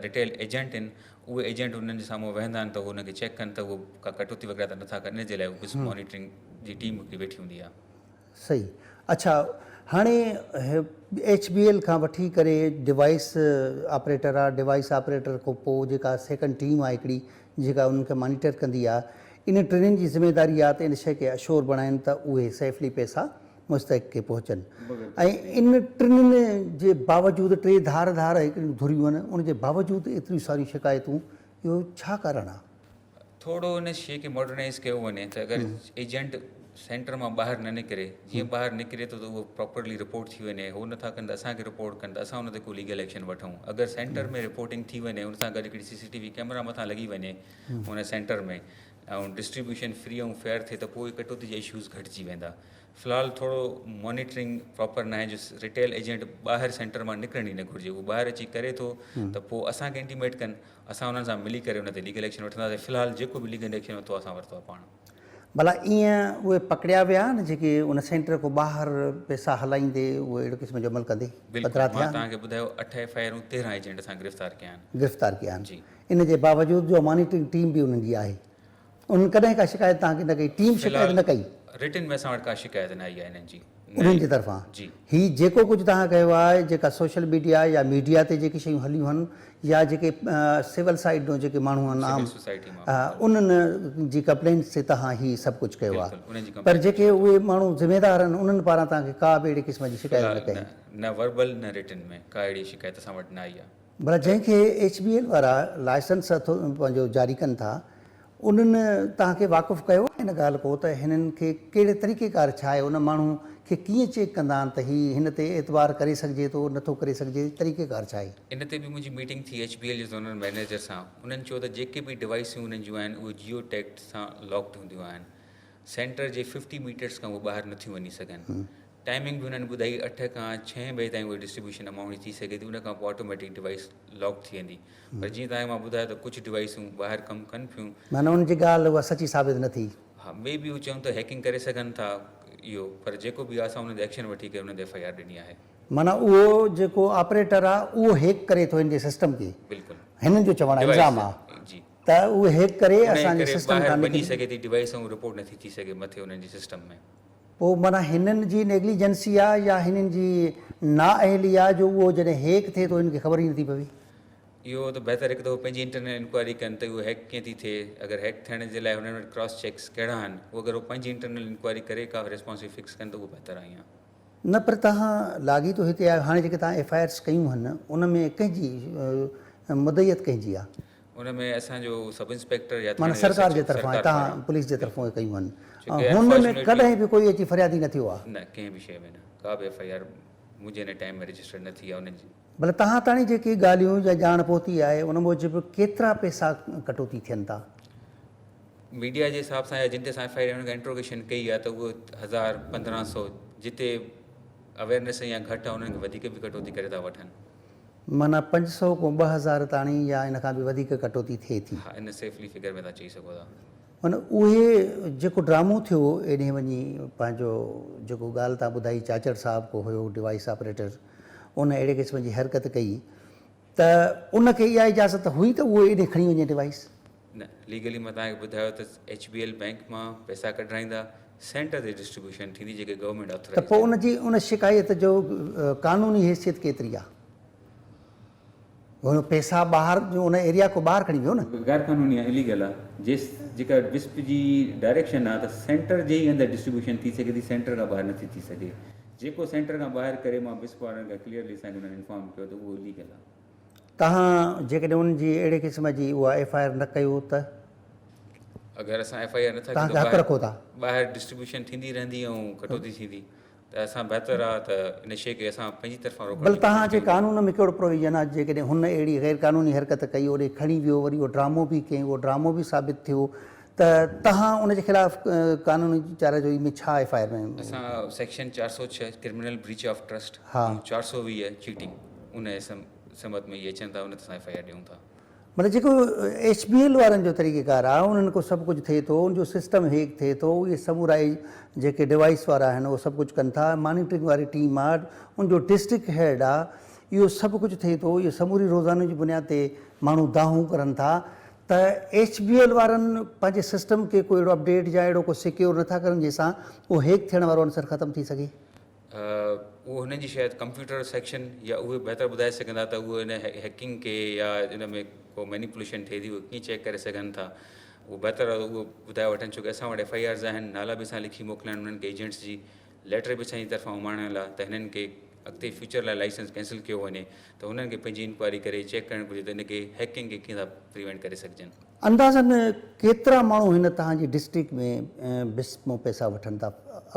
रिटेल एजेंट आहिनि उहे एजेंट उन्हनि जे साम्हूं वेहंदा आहिनि त उहो उनखे चेक कनि त उहो का कटौती वग़ैरह त नथा कनि, इन जे लाइ उहो बिस्प मॉनिटरिंग जी टीम हिकिड़ी वेठी हूंदी आहे। सही। अच्छा, हाणे HBL खां वठी करे डिवाइस ऑपरेटर आहे, डिवाइस ऑपरेटर खां पोइ जेका सेकंड टीम आहे हिकिड़ी जेका उन्हनि खे मॉनिटर कंदी आहे, इन टिनिनि जी ज़िम्मेदारी आहे त इन शइ खे अशोर बणाइनि त उहे सेफली पैसा मुस्तहिक खे पहुचनि। ऐं इन टिनिनि जे बावजूदि टे धार हिकिड़ियूं धुरियूं आहिनि, उन जे बावजूदि एतिरियूं सारियूं शिकायतूं, इहो छा कारणु आहे? थोरो उन शइ खे मॉडर्नाइज़ कयो वञे त अगरि एजेंट सेंटर मां ॿाहिरि न निकिरे, जीअं ॿाहिरि निकिरे थो त उहो प्रॉपरली रिपोर्ट थी वञे, हो नथा कनि त असांखे रिपोर्ट कनि त असां उन ते को लीगल एक्शन वठूं। अगरि सेंटर में रिपोर्टिंग थी वञे, उन सां गॾु हिकिड़ी CCTV कैमरा मथां लॻी वञे उन सेंटर में, ऐं डिस्ट्रीब्यूशन फ्री ऐं फेयर थिए त पोइ कटौती जा इशूज़ घटिजी वेंदा। फ़िलहालु थोरो मॉनिटरिंग प्रॉपर न आहे, जो रिटेल एजेंट ॿाहिरि सेंटर मां निकिरणी न घुरिजे, उहो ॿाहिरि अची करे थो त पोइ असांखे इंटीमेट कनि, असां उन्हनि सां मिली करे उन ते लीगल एक्शन वठंदासीं। फ़िलहालु जेको बि लीगल एक्शन वरितो असां वरितो आहे पाण। भला ईअं उहे पकड़िया विया न जेके उन सेंटर खां ॿाहिरि पैसा हलाईंदे उहे अहिड़े क़िस्म जो अमल कंदे? बिल्कुलु, मां तव्हांखे ॿुधायो 8 FIR 13 एजेंट असां गिरफ़्तार कया आहिनि। गिरफ़्तार कया आहिनि। जी। इन जे बावजूदि जो मॉनिटरिंग टीम बि उन्हनि जी आहे, उन्हनि कॾहिं का शिकायत तव्हांखे न कई? टीम शिकायत न कई? रिटन में असां वटि का शिकायत न आई आहे इन्हनि जी, उन्हनि जी तरफ़ां? जी। ही जेको कुझु तव्हां कयो आहे, जेका सोशल मीडिया या मीडिया ते जेकी शयूं हलियूं आहिनि, या जेके सिविल साइड जो जेके माण्हू आहिनि आम, सोसाइटी मां उन्हनि जी कंप्लेंट्स ते तव्हां ही सभु कुझु कयो आहे, बिल्कुलु, उन्हनि जी पर जेके उहे माण्हू ज़िम्मेदार आहिनि उन्हनि पारां तव्हांखे का बि अहिड़े क़िस्म जी शिकायत न कई? न वर्बल न रिटन में का अहिड़ी शिकायत असां वटि न आई आहे। भला जंहिंखे HBL वारा लाइसेंस पंहिंजो जारी कनि था, उन्हनि तव्हांखे वाक़ुफ़ु कयो आहे हिन ॻाल्हि को त हिननि खे कहिड़े तरीक़ेकार छा आहे, उन माण्हू खे कीअं चेक कंदा आहिनि त ही हिन ते एतबार करे सघिजे थो, नथो करे सघिजे, तरीक़ेकार छा आहे? इन ते बि मुंहिंजी मीटिंग थी HBL जे ज़ोनल मैनेजर सां। उन्हनि चयो त जेके बि डिवाइसूं उन्हनि जूं आहिनि उहे जियो टैग सां लॉक्ड हूंदियूं आहिनि, सेंटर जे 50 मीटर्स खां उहे ॿाहिरि नथियूं वञी सघनि। टाइमिंग बि उन्हनि ॿुधाई 8 खां 6 बजे ताईं उहे डिस्ट्रीब्यूशन अमाउंट थी सघे थी, उन खां पोइ ऑटोमेटिक डिवाइस लॉक थी वेंदी। पर जीअं तव्हांखे मां ॿुधायो त कुझु डिवाइसूं ॿाहिरि कमु कनि पियूं, माना उन जी ॻाल्हि उहा सची साबित न थी। हा, मे बि उहे चवनि त हैकिंग करे सघनि था इहो, पर जेको बि आहे असां उन ते एक्शन वठी करे उन ते FIR ॾिनी आहे। माना उहो जेको ऑपरेटर आहे उहो हैक करे थो हिन जे सिस्टम खे? बिल्कुलु, हिननि जो चवणु आहे, इल्ज़ाम आहे जी, त उहे हैक करे उन जे असांजे करे सिस्टम ॿाहिरि खां वञी निकिरी, सघे थी डिवाइस ऐं रिपोर्ट नथी थी सघे मथे उन्हनि जी सिस्टम में। पोइ माना हिननि जी नेग्लिजेंसी आहे या हिननि जी नाअहली आहे जो उहो जॾहिं हैक थिए थो हिनखे ख़बर ई नथी पवे? इहो त बहितर हिकु दफ़ो पंहिंजी इंटरनल इंक्वायरी कनि त उहो हैक कीअं थी थिए, अगरि हैक थियण जे लाइ हुननि वटि क्रॉस चेक्स कहिड़ा आहिनि, उहो अगरि उहो पंहिंजी इंटरनल इंक्वायरी करे का रिस्पॉन्सिव फिक्स कनि त उहो बहितर आहे। न, पर तव्हां लाॻी थो हिते आहे, हाणे जेके तव्हां FIRs कयूं आहिनि उन में कंहिंजी मुदयत कंहिंजी आहे? उन में असांजो सब इंस्पेक्टर या माना थाणे सरकार जे SHO तरफ़ां, सरकार तव्हां पारां। पुलिस जे तरफ़ां कयूं आहिनि, छोकी हुन में unfortunately- कॾहिं बि कोई अची फ़रियादी न थियो आहे? न, कंहिं बि शइ में न, का बि FIR मुंहिंजे हिन टाइम में रजिस्टर न थी आहे उन्हनि जी। भला तव्हां ताणी जेकी ॻाल्हियूं या ॼाण पहुती आहे उन मूजिबि केतिरा पैसा कटौती थियनि था? मीडिया जे हिसाब सां या जिन ते असां FIR हुन खां इंट्रोगेशन कई आहे त उहो 1000-1500, जिते अवेयरनेस या घटि आहे उन्हनि खे वधीक बि कटौती करे था वठनि। माना 500 खां 2000 ताणी या इन खां बि वधीक कटौती थिए थी? हा, इन सेफली फिगर में तव्हां चई सघो था। माना उहे जेको ड्रामो थियो एॾे वञी पंहिंजो जेको ॻाल्हि तव्हां ॿुधाई, चाचड़ साहिब को हुयो डिवाइस ऑपरेटर, उन अहिड़े क़िस्म जी हरकत कई त उनखे इहा इजाज़त हुई त उहो एॾे खणी वञे डिवाइस? न, लीगली मां तव्हांखे ॿुधायो त HBL बैंक मां पैसा कढाईंदा, सेंटर ते डिस्ट्रीब्यूशन थींदी जेके गवर्नमेंट त ऑथराइज़। पोइ उनजी उन शिकायत जो कानूनी हैसियत केतिरी आहे? हुन पैसा ॿाहिरि जो उन एरिया को ॿाहिरि खणी वियो न? गैर कानूनी आहे, इलीगल आहे। जेका विस्प जी डायरेक्शन आहे त सेंटर जे ई अंदरि डिस्ट्रीब्यूशन थी सघे थी, सेंटर खां ॿाहिरि नथी थी सघे। जेको सेंटर खां ॿाहिरि करे मां विस्प वारनि खे क्लियरली असांखे उन्हनि इंफॉर्म कयो त उहो इलीगल आहे। तव्हां जेकॾहिं उनजी अहिड़े क़िस्म जी उहा FIR न कयो त अगरि असां FIR नथा तव्हां हक़ रखो था? ॿाहिरि डिस्ट्रीब्यूशन थींदी रहंदी ऐं कटौती थींदी। त असां बहितर आहे त इन शइ खे असां पंहिंजी तरफ़ां रोकण बल जी तव्हांजे कोशिशि कयूं। कानून में कहिड़ो प्रोविजन आहे जेकॾहिं हुन अहिड़ी गैर कानूनी हरकत कई ओॾे खणी वियो वरी उहो ड्रामो बि कयईं उहो ड्रामो बि साबित थियो त तव्हां उनजे ख़िलाफ़ कानूनी चाराजोई में छा FIR में असां section 406 criminal breach of trust हा। 420 चीटिंग उन समत में इहे अचनि था उन ते असां FIR ॾियूं था। मतिलबु जेको HBL वारनि जो तरीक़ेकार आहे उन्हनि को सभु कुझु थिए थो उनजो सिस्टम हेक थिए थो उहे समूराई जेके डिवाइस वारा आहिनि उहे सभु कुझु कनि था मॉनिटरिंग वारी टीम आहे उनजो डिस्ट्रिक्ट हेड आहे इहो सभु कुझु थिए थो इहो समूरी रोज़ाने जी बुनियाद ते माण्हू दाहूं करनि था त HBL वारनि पंहिंजे सिस्टम खे कोई अहिड़ो अपडेट या अहिड़ो को सिक्योर नथा करनि जंहिंसां उहो हेक थियण वारो अंसर ख़तमु थी सघे। उहो हुननि जी शायदि कंप्यूटर सेक्शन या उहे बहितर ॿुधाए सघंदा त उहे इन हैकिंग खे या इन में को मैनिपुलेशन थिए थी उहे कीअं चेक करे सघनि था उहो बहितर आहे उहो ॿुधाए वठनि छो की असां वटि FIRs आहिनि नाला बि असां लिखी मोकिलिया आहिनि उन्हनि खे एजेंट्स जी लेटर बि असांजी तरफ़ां उमाणियल आहे त हिननि खे अॻिते फ्यूचर लाइ लाइसेंस कैंसिल कयो वञे त हुननि खे पंहिंजी इंक्वायरी करे चेक करणु घुरिजे त इनखे हैकिंग खे कीअं था प्रिवेंट करे सघजनि। अंदाज़न केतिरा माण्हू हिन तव्हांजी डिस्ट्रिक्ट में बिस्प मां पैसा वठनि था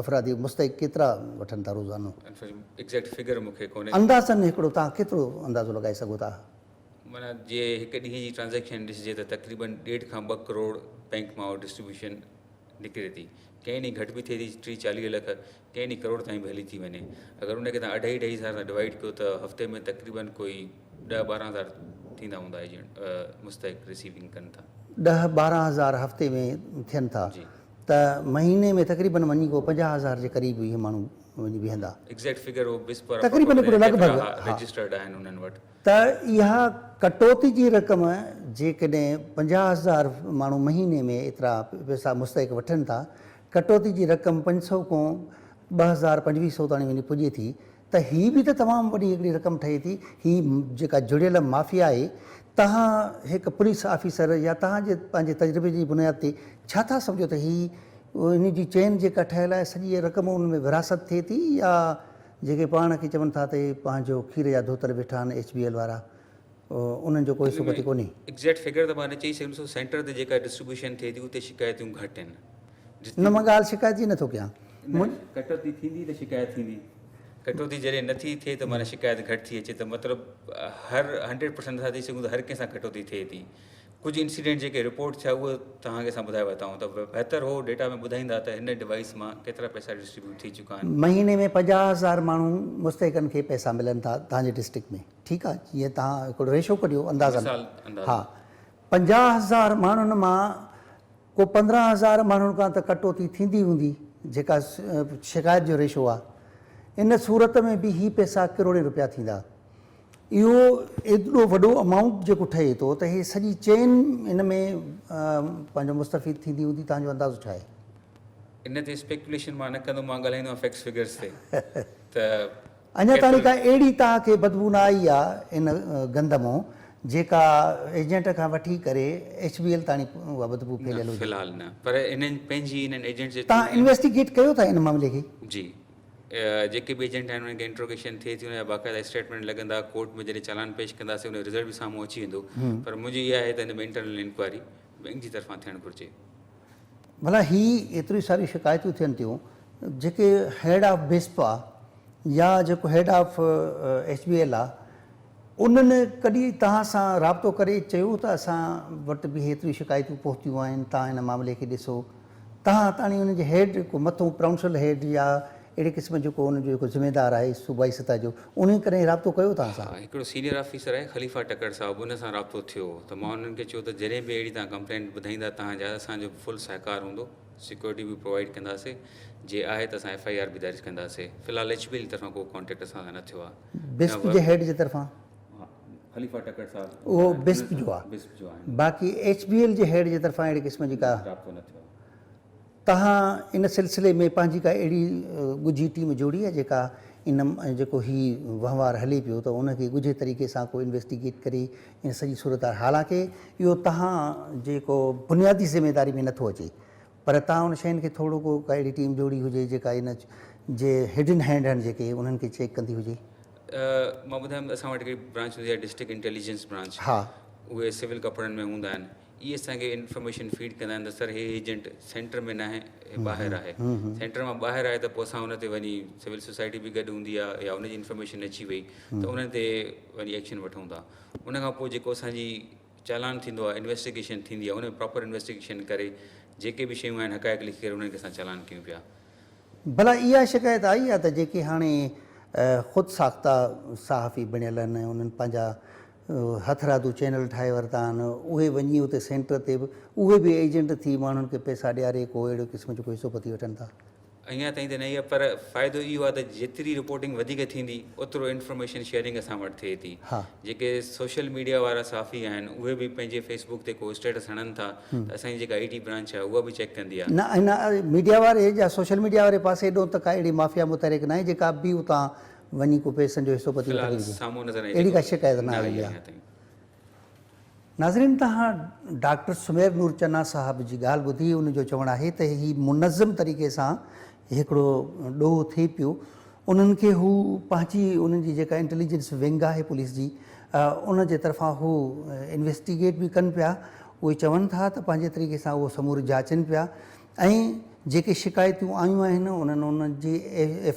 अफ़रादी मुस्तक़ केतिरा वठनि था रोज़ानो एग्ज़ैक्ट फिगर मूंखे कोन्हे अंदाज़न हिकिड़ो तव्हां केतिरो अंदाज़ो लॻाए सघो था। माना जे हिकु ॾींहं जी ट्रांज़ेक्शन ॾिसिजे त तक़रीबन 1.5 खां 2 करोड़ बैंक मां डिस्ट्रीब्यूशन निकिरे थी कंहिं ॾींहुं घटि बि थिए थी 30-40 लख कंहिं ॾींहुं करोड़ ताईं भी हली थी वञे अगरि उनखे तव्हां 2.5 सां डिवाइड कयो त हफ़्ते में तक़रीबन कोई 10-12 हज़ार थींदा हूंदा एजेंट मुस्तक़ रिसीविंग कनि था 10-12 हज़ार हफ़्ते में थियनि था त महीने में तक़रीबन वञी को 50,000 जे क़रीब इहे माण्हू वञी बीहंदा एग्ज़ैक्ट फिगर वो बिस पर तक़रीबन हिकिड़ो लॻभॻि रजिस्टर्ड आहिनि उन्हनि वटि त इहा कटौती जी रक़म जेकॾहिं 50,000 माण्हू महीने में एतिरा पैसा मुस्तक़ वठनि था कटौती जी रक़म 500 खां 2,500 ताईं वञी पुॼे थी त हीअ बि त तमामु वॾी हिकिड़ी रक़म ठहे थी हीअ जेका जुड़ियल माफ़िया आहे तव्हां हिकु पुलिस ऑफिसर या तव्हांजे पंहिंजे तजुर्बे जी बुनियाद ते छा था सम्झो त हीअ इन जी चेन जेका ठहियल आहे सॼी रक़म उन में विरासत थिए थी या जेके पाण खे चवनि था त पंहिंजो खीर जा धोतर वेठा आहिनि HBL वारा उन्हनि जो कोई सबूत कोन्हे। एग्ज़ैक्ट फिगर त मां न चई सघंदुसि सेंटर ते जेका डिस्ट्रीब्यूशन थिए थी उते शिकायतूं घटि आहिनि न मां ॻाल्हि शिकायत जी नथो कयां कटौती थींदी त शिकायत थींदी कटौती जॾहिं नथी थिए त माना शिकायत घटि थी अचे त मतिलबु हर 100% नथा थी सघूं त हर कंहिंसां कटौती थिए थी कुझु इंसिडेंट जेके रिपोर्ट थिया उहे तव्हांखे असां ॿुधाए वरिता त बहितर हो डेटा में ॿुधाईंदा त हिन डिवाइस मां केतिरा पैसा डिस्ट्रीब्यूट थी चुका आहिनि। महीने में 50,000 माण्हू मुस्तक़नि खे पैसा मिलनि था तव्हांजे डिस्ट्रिक्ट में ठीकु आहे जीअं तव्हां हिकिड़ो रेशो कढियो अंदाज़नि हा 50,000 माण्हुनि मां को 15,000 माण्हुनि खां त कटौती थींदी हूंदी जेका शिकायत जो रेशो आहे इन सूरत में बि ही पैसा करोड़े रुपया थींदा इहो एॾो वॾो अमाउंट जेको ठहे थो त इहे सॼी चेन इन में पंहिंजो मुस्तफ़ीद थींदी हूंदी तव्हांजो अंदाज़ो छा आहे। इन ते स्पेकुलेशन मां न कंदो मां ॻाल्हाईंदो आहियां फैक्ट्स फिगर्स ते त अञा ताईं का अहिड़ी तव्हांखे बदबू न आई आहे इन गंद मां जेका एजेंट खां वठी करे HBL ताणी उहा बदबू फैलियल हुजे। फ़िलहालु न पर इन्हनि पंहिंजी इन्हनि एजेंट जे तव्हां इन्वेस्टिगेट कयो था इन मामले खे? जी जेके बि एजेंट आहिनि उन्हनि खे इंट्रोगेशन थिए थी उनजा बाक़ाइदा स्टेटमेंट लॻंदा कोर्ट में जॾहिं चालान पेश कंदासीं उन जो रिज़ल्ट बि साम्हूं अची वेंदो पर मुंहिंजी इहा आहे त हिन में इंटरनल इंक्वायरी बैंक जी तरफ़ां थियणु घुरिजे। भला ही एतिरी सारी शिकायतूं थियनि थियूं जेके हेड ऑफ बिस्प आहे या जेको हेड ऑफ HBL आहे उन्हनि कॾहिं तव्हां सां राब्तो करे चयो त असां वटि बि हेतिरी शिकायतूं पहुतियूं आहिनि तव्हां हिन मामले खे ॾिसो तव्हां ताणी उनजे हेड को मथो प्राउंसिल हेड या अहिड़े क़िस्म जो को उनजो जेको ज़िम्मेदार आहे सूबाई सतह जो उन करे राब्तो कयो तव्हां सां? हिकिड़ो सीनियर ऑफिसर आहे ख़लीफ़ा टकर साहिबु उन सां राब्तो थियो त मां उन्हनि खे चयो त जॾहिं बि अहिड़ी तव्हां कंप्लेंट ॿुधाईंदा तव्हांजा असांजो फुल सहकार हूंदो सिक्योरिटी बि प्रोवाइड कंदासीं जे आहे त असां FIR बि दर्ज कंदासीं। फ़िलहालु HBL तरफ़ां को कॉन्टेक्ट असां सां न थियो आहे। बिस्प जे हेड जे तरफ़ां ख़लीफ़ा टकर साहिबु उहो बिस्प जो आहे बाक़ी HBL जे हेड जे तरफ़ां अहिड़े क़िस्म जी का राब्तो न थियो। तव्हां इन सिलसिले में पंहिंजी का अहिड़ी ॻुझी टीम जोड़ी आहे जेका इन जेको ही वहिंवार हले पियो त उनखे ॻुझे तरीक़े सां को इन्वेस्टिगेट करे इन सॼी सूरत हालांकि इहो तव्हां जेको बुनियादी ज़िम्मेदारी में नथो अचे पर तव्हां उन शयुनि खे थोरो को का अहिड़ी टीम जोड़ी हुजे जेका इन जे हिडन हैंड आहिनि जेके उन्हनि खे चेक कंदी हुजे। मां ॿुधायां असां वटि हिकिड़ी ब्रांच हूंदी आहे डिस्ट्रिक्ट इंटेलिजेंस ब्रांच हा उहे सिविल कपिड़नि में हूंदा आहिनि इहे असांखे इंफॉर्मेशन फीड कंदा आहिनि त सर हे एजेंट सेंटर में न आहे ॿाहिरि आहे, सेंटर मां ॿाहिरि आहे त पोइ असां हुन ते वञी सिविल सोसाइटी बि गॾु हूंदी आहे या हुनजी इंफॉर्मेशन अची वई त उन्हनि ते वञी एक्शन वठूं था। उनखां पोइ जेको असांजी चालान थींदो आहे, इन्वेस्टिगेशन थींदी आहे, उन में प्रॉपर इन्वेस्टिगेशन करे जेके बि शयूं आहिनि हक़ाइक़ लिखी करे उन्हनि खे असां चालान कयूं पिया। भला इहा शिकायत आई आहे त जेके हाणे ख़ुदि साख़्ता सहाफ़ी बणियल आहिनि, उन्हनि पंहिंजा हथरादू चैनल ठाहे वरिता आहिनि, उहे वञी उते सेंटर ते बि उहे बि एजेंट थी माण्हुनि खे पैसा ॾियारे को अहिड़ो क़िस्म जो कोई हिसोपति वठनि था? अञा ताईं त न आहे, पर फ़ाइदो इहो आहे त जेतिरी रिपोर्टिंग वधीक थींदी ओतिरो इंफॉर्मेशन शेयरिंग असां वटि थिए थी। जेके सोशल मीडिया वारा साफ़ी आहिनि उहे बि पंहिंजे फेसबुक ते को स्टेटस हणनि था त असांजी जेका IT ब्रांच आहे उहा बि चेक कंदी आहे। न हिन मीडिया वारे या सोशल मीडिया वारे पासे एॾो त का अहिड़ी माफ़िया मुतहरिक न आहे जेका बि उतां वञी को पैसनि जो हिसोपति वठी हुजे, साम्हूं नज़र अहिड़ी का शिकायत न आई आहे। नाज़रीन, तव्हां डॉक्टर सुमेर नूर चन्ना साहब जी ॻाल्हि ॿुधी, उनजो चवणु आहे त ही मुनज़म तरीक़े सां हिकिड़ो ॾोह थिए पियो। उन्हनि खे हू पंहिंजी उन्हनि जी जेका इंटेलिजेंस विंग आहे पुलिस जी, उन जे तरफ़ां हू इन्वेस्टिगेट बि कनि पिया। उहे चवनि था त पंहिंजे तरीक़े सां उहो समूरी जाचनि पिया ऐं जेके शिकायतूं आयूं आहिनि उन्हनि उन्हनि जी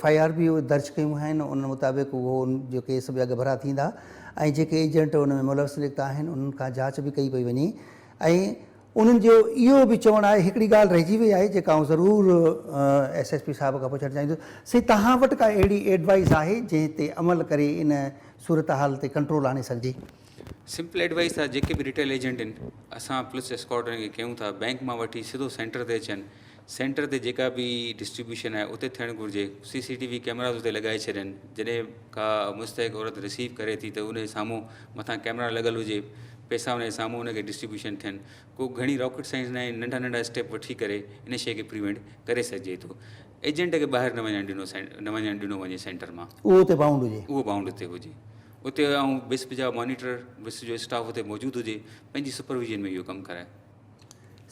FIR बि दर्ज कयूं आहिनि। उन मुताबिक़ उहो उन जो केस बि अॻभरा थींदा ऐं जेके एजेंट उन में मुलविस निकिता आहिनि उन्हनि खां जांच बि कई पई वञे। ऐं उन्हनि जो इहो बि चवणु आहे, हिकिड़ी ॻाल्हि रहिजी वई आहे जेका आउं ज़रूरु SSP साहिब खां पुछणु चाहींदुसि, साईं तव्हां वटि का अहिड़ी एडवाइस आहे जंहिं ते अमल करे इन सूरत हाल ते कंट्रोल आणे सघिजे? सिंपल एडवाइस आहे, जेके बि रिटेल एजेंट आहिनि असां पुलिस स्क्वाड खे कयूं था बैंक मां वठी सिधो सेंटर ते अचनि, सेंटर ते जेका बि डिस्ट्रीब्यूशन आहे उते थियणु घुरिजे। CCTV कैमराज़ उते लॻाए छॾनि, जॾहिं का मुस्तहिक़ औरत रिसीव करे थी त उन साम्हूं मथां कैमरा लॻल हुजे, पैसा उन जे साम्हूं उनखे डिस्ट्रीब्यूशन थियनि। को घणी रॉकेट साइंस न आहे, नंढा नंढा स्टेप वठी करे इन शइ खे प्रिवेंट करे सघिजे थो। एजेंट खे ॿाहिरि न वञणु ॾिनो वञे सेंटर मां, उहो उते बाउंड हुजे, उहो बाउंड उते हुजे उते, ऐं बिस्प जा मॉनिटर बिस्प जो स्टाफ उते मौजूदु हुजे, पंहिंजी सुपरविजन में इहो कमु कराए।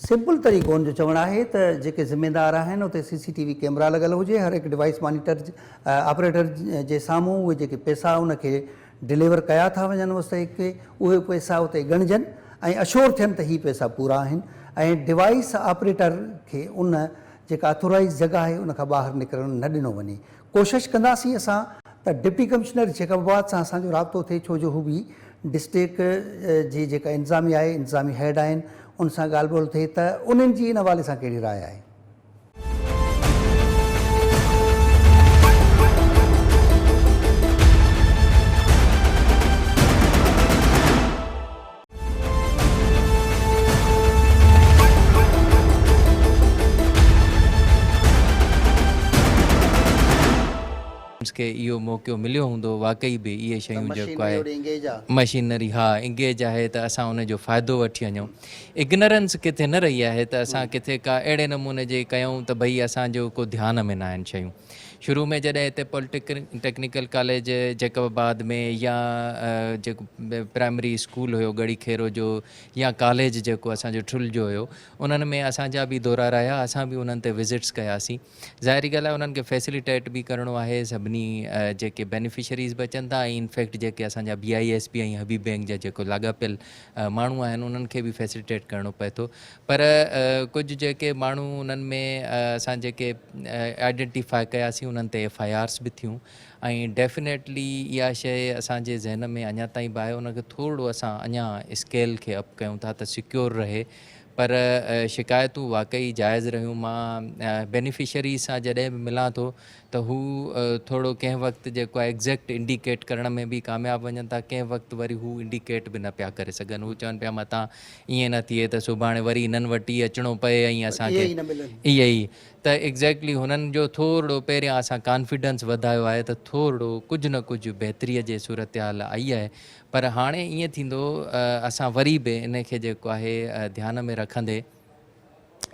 सिंपल तरीक़ो उनजो चवणु आहे त जेके ज़िम्मेदार आहिनि उते CCTV कैमरा लॻल हुजे, हर हिकु डिवाइस मॉनिटर ऑपरेटर जे साम्हूं उहे जेके पैसा उनखे डिलीवर कया था वञनि मुस्तहिक़ खे, उहे पैसा उते ॻणिजनि ऐं अश्योर थियनि त ही पैसा पूरा आहिनि। ऐं डिवाइस ऑपरेटर खे उन जेका अथोराइज़ जॻह आहे उनखां ॿाहिरि निकिरणु न ॾिनो वञे। कोशिशि कंदासीं असां त डिप्टी कमिश्नर जेकबाबाद सां असांजो राब्तो थिए, छो जो हू बि डिस्ट्रिक्ट जी जेका इंतिज़ामी आहे, इंतिज़ामी हेड आहिनि, उन सां ॻाल्हि ॿोल थिए त उन्हनि जी इन हवाले सां कहिड़ी राय आहे। खे इहो मौक़ो मिलियो हूंदो, वाक़ई बि इहे शयूं जेको आहे मशीनरी इंगेज आहे त असां उनजो फ़ाइदो वठी वञूं। इग्नोरेंस किथे न रही आहे त असां किथे का अहिड़े नमूने जे कयूं त भई असांजो को ध्यान में न आहिनि शयूं। शुरू में जॾहिं हिते टेक्निकल कॉलेज जैकबाबाद में या जेको प्राइमरी स्कूल हुयो गड़ी खेरो जो या कॉलेज जेको असांजो ठुल जो हुयो, उन्हनि में असांजा बि दौरा रहिया, असां बि उन्हनि ते विज़िट्स कयासीं। ज़ाहिरी ॻाल्हि आहे उन्हनि खे फैसिलिटेट बि करिणो आहे, सभिनी जेके बेनिफिशरीज़ बि अचनि था ऐं इनफैक्ट जेके असांजा BISP ऐं हबीब बैंक जा जेको लाॻापियल माण्हू आहिनि उन्हनि खे बि फैसिलिटेट करिणो पए थो। पर कुझु जेके माण्हू उन्हनि में असां जेके आइडेंटिफाई कयासीं उन्हनि ते FIRs बि थियूं ऐं डेफिनेटली इहा शइ असांजे ज़हन में अञा ताईं बि आहे। उनखे थोरो असां अञा स्केल खे अप कयूं था त सिक्योर रहे। पर शिकायतूं वाक़ई जाइज़ रहियूं। मां बेनिफिशरी सां जॾहिं बि मिलां थो त हू थोरो कंहिं वक़्तु जेको आहे एग्ज़ैक्ट इंडिकेट करण में बि कामयाबु वञनि था, कंहिं वक़्तु वरी हू इंडिकेट बि न पिया करे सघनि। हू चवनि पिया मतां ईअं न थिए त सुभाणे वरी इन्हनि वटि ई अचिणो पए ऐं असांखे इहे ई त एग्ज़ैक्टली हुननि जो थोरो पहिरियां असां कॉन्फिडेंस वधायो आहे त थोरो कुझु न कुझु बहितरीअ जे सूरत हाल आई आहे। पर हाणे ईअं थींदो असां वरी बि इन खे जेको आहे ध्यान में रखंदे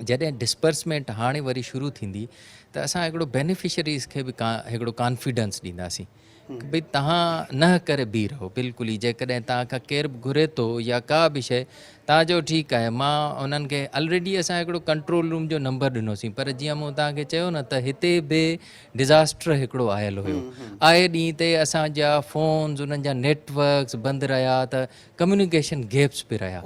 जॾहिं डिस्पर्समेंट हाणे वरी शुरू थींदी त असां हिकिड़ो बेनिफिशरीज़ खे बि हिकिड़ो कॉन्फिडेंस ॾींदासीं कि भई तव्हां न करे बीह रहो। बिल्कुलु ई जेकॾहिं तव्हां खां केरु बि घुरे थो या का बि शइ तव्हांजो ठीकु आहे, मां उन्हनि खे ऑलरेडी असां हिकिड़ो कंट्रोल रूम जो नंबर ॾिनोसीं, पर जीअं मूं तव्हांखे चयो न त हिते बि डिज़ास्टर हिकिड़ो आयल हुयो। आए ॾींहं ते असांजा फ़ोन्स, उन्हनि जा नेटवर्क्स बंदि रहिया, त कम्युनिकेशन गैप्स बि रहिया।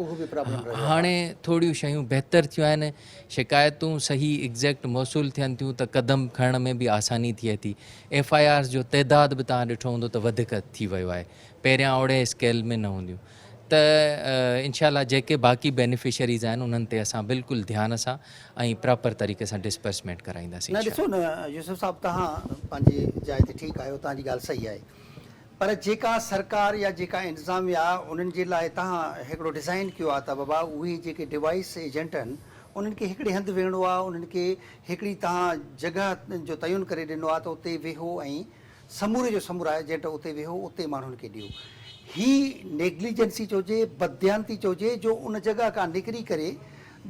हाणे थोड़ियूं शयूं बहितर थियूं आहिनि, शिकायतूं सही एग्ज़ैक्ट मौसूल थियनि थियूं, त क़दम खणण में बि आसानी थिए थी। FIRs जो तइदाद बि तव्हां ॾिठो हूंदो त वधीक थी वियो आहे, पहिरियां ओड़े स्केल में न हूंदियूं। त इनशाला जेके बाक़ी बेनिफिशरीज़ आहिनि उन्हनि ते असां बिल्कुलु ध्यान सां ऐं प्रॉपर तरीक़े सां डिस्पर्समेंट कराईंदासीं। न ॾिसो न यूसुफ साहब, तव्हां पंहिंजी जाइ ते ठीकु आहियो, तव्हांजी ॻाल्हि सही आहे, पर जेका सरकार या जेका इंतिज़ामिया उन्हनि जे लाइ तव्हां हिकिड़ो डिज़ाइन कयो आहे त बाबा उहे जेके डिवाइस एजेंट आहिनि उन्हनि खे हिकिड़े हंधि वेहणो आहे, उन्हनि खे हिकिड़ी तव्हां जॻह जो तयन करे ॾिनो आहे त उते वेहो ऐं समूरे जो समूरा एजेंट उते वेहो, उते माण्हुनि खे ॾियो। ही नेग्लिजेंसी चइजे, बददियानती चइजे, जो उन जॻह खां निकिरी करे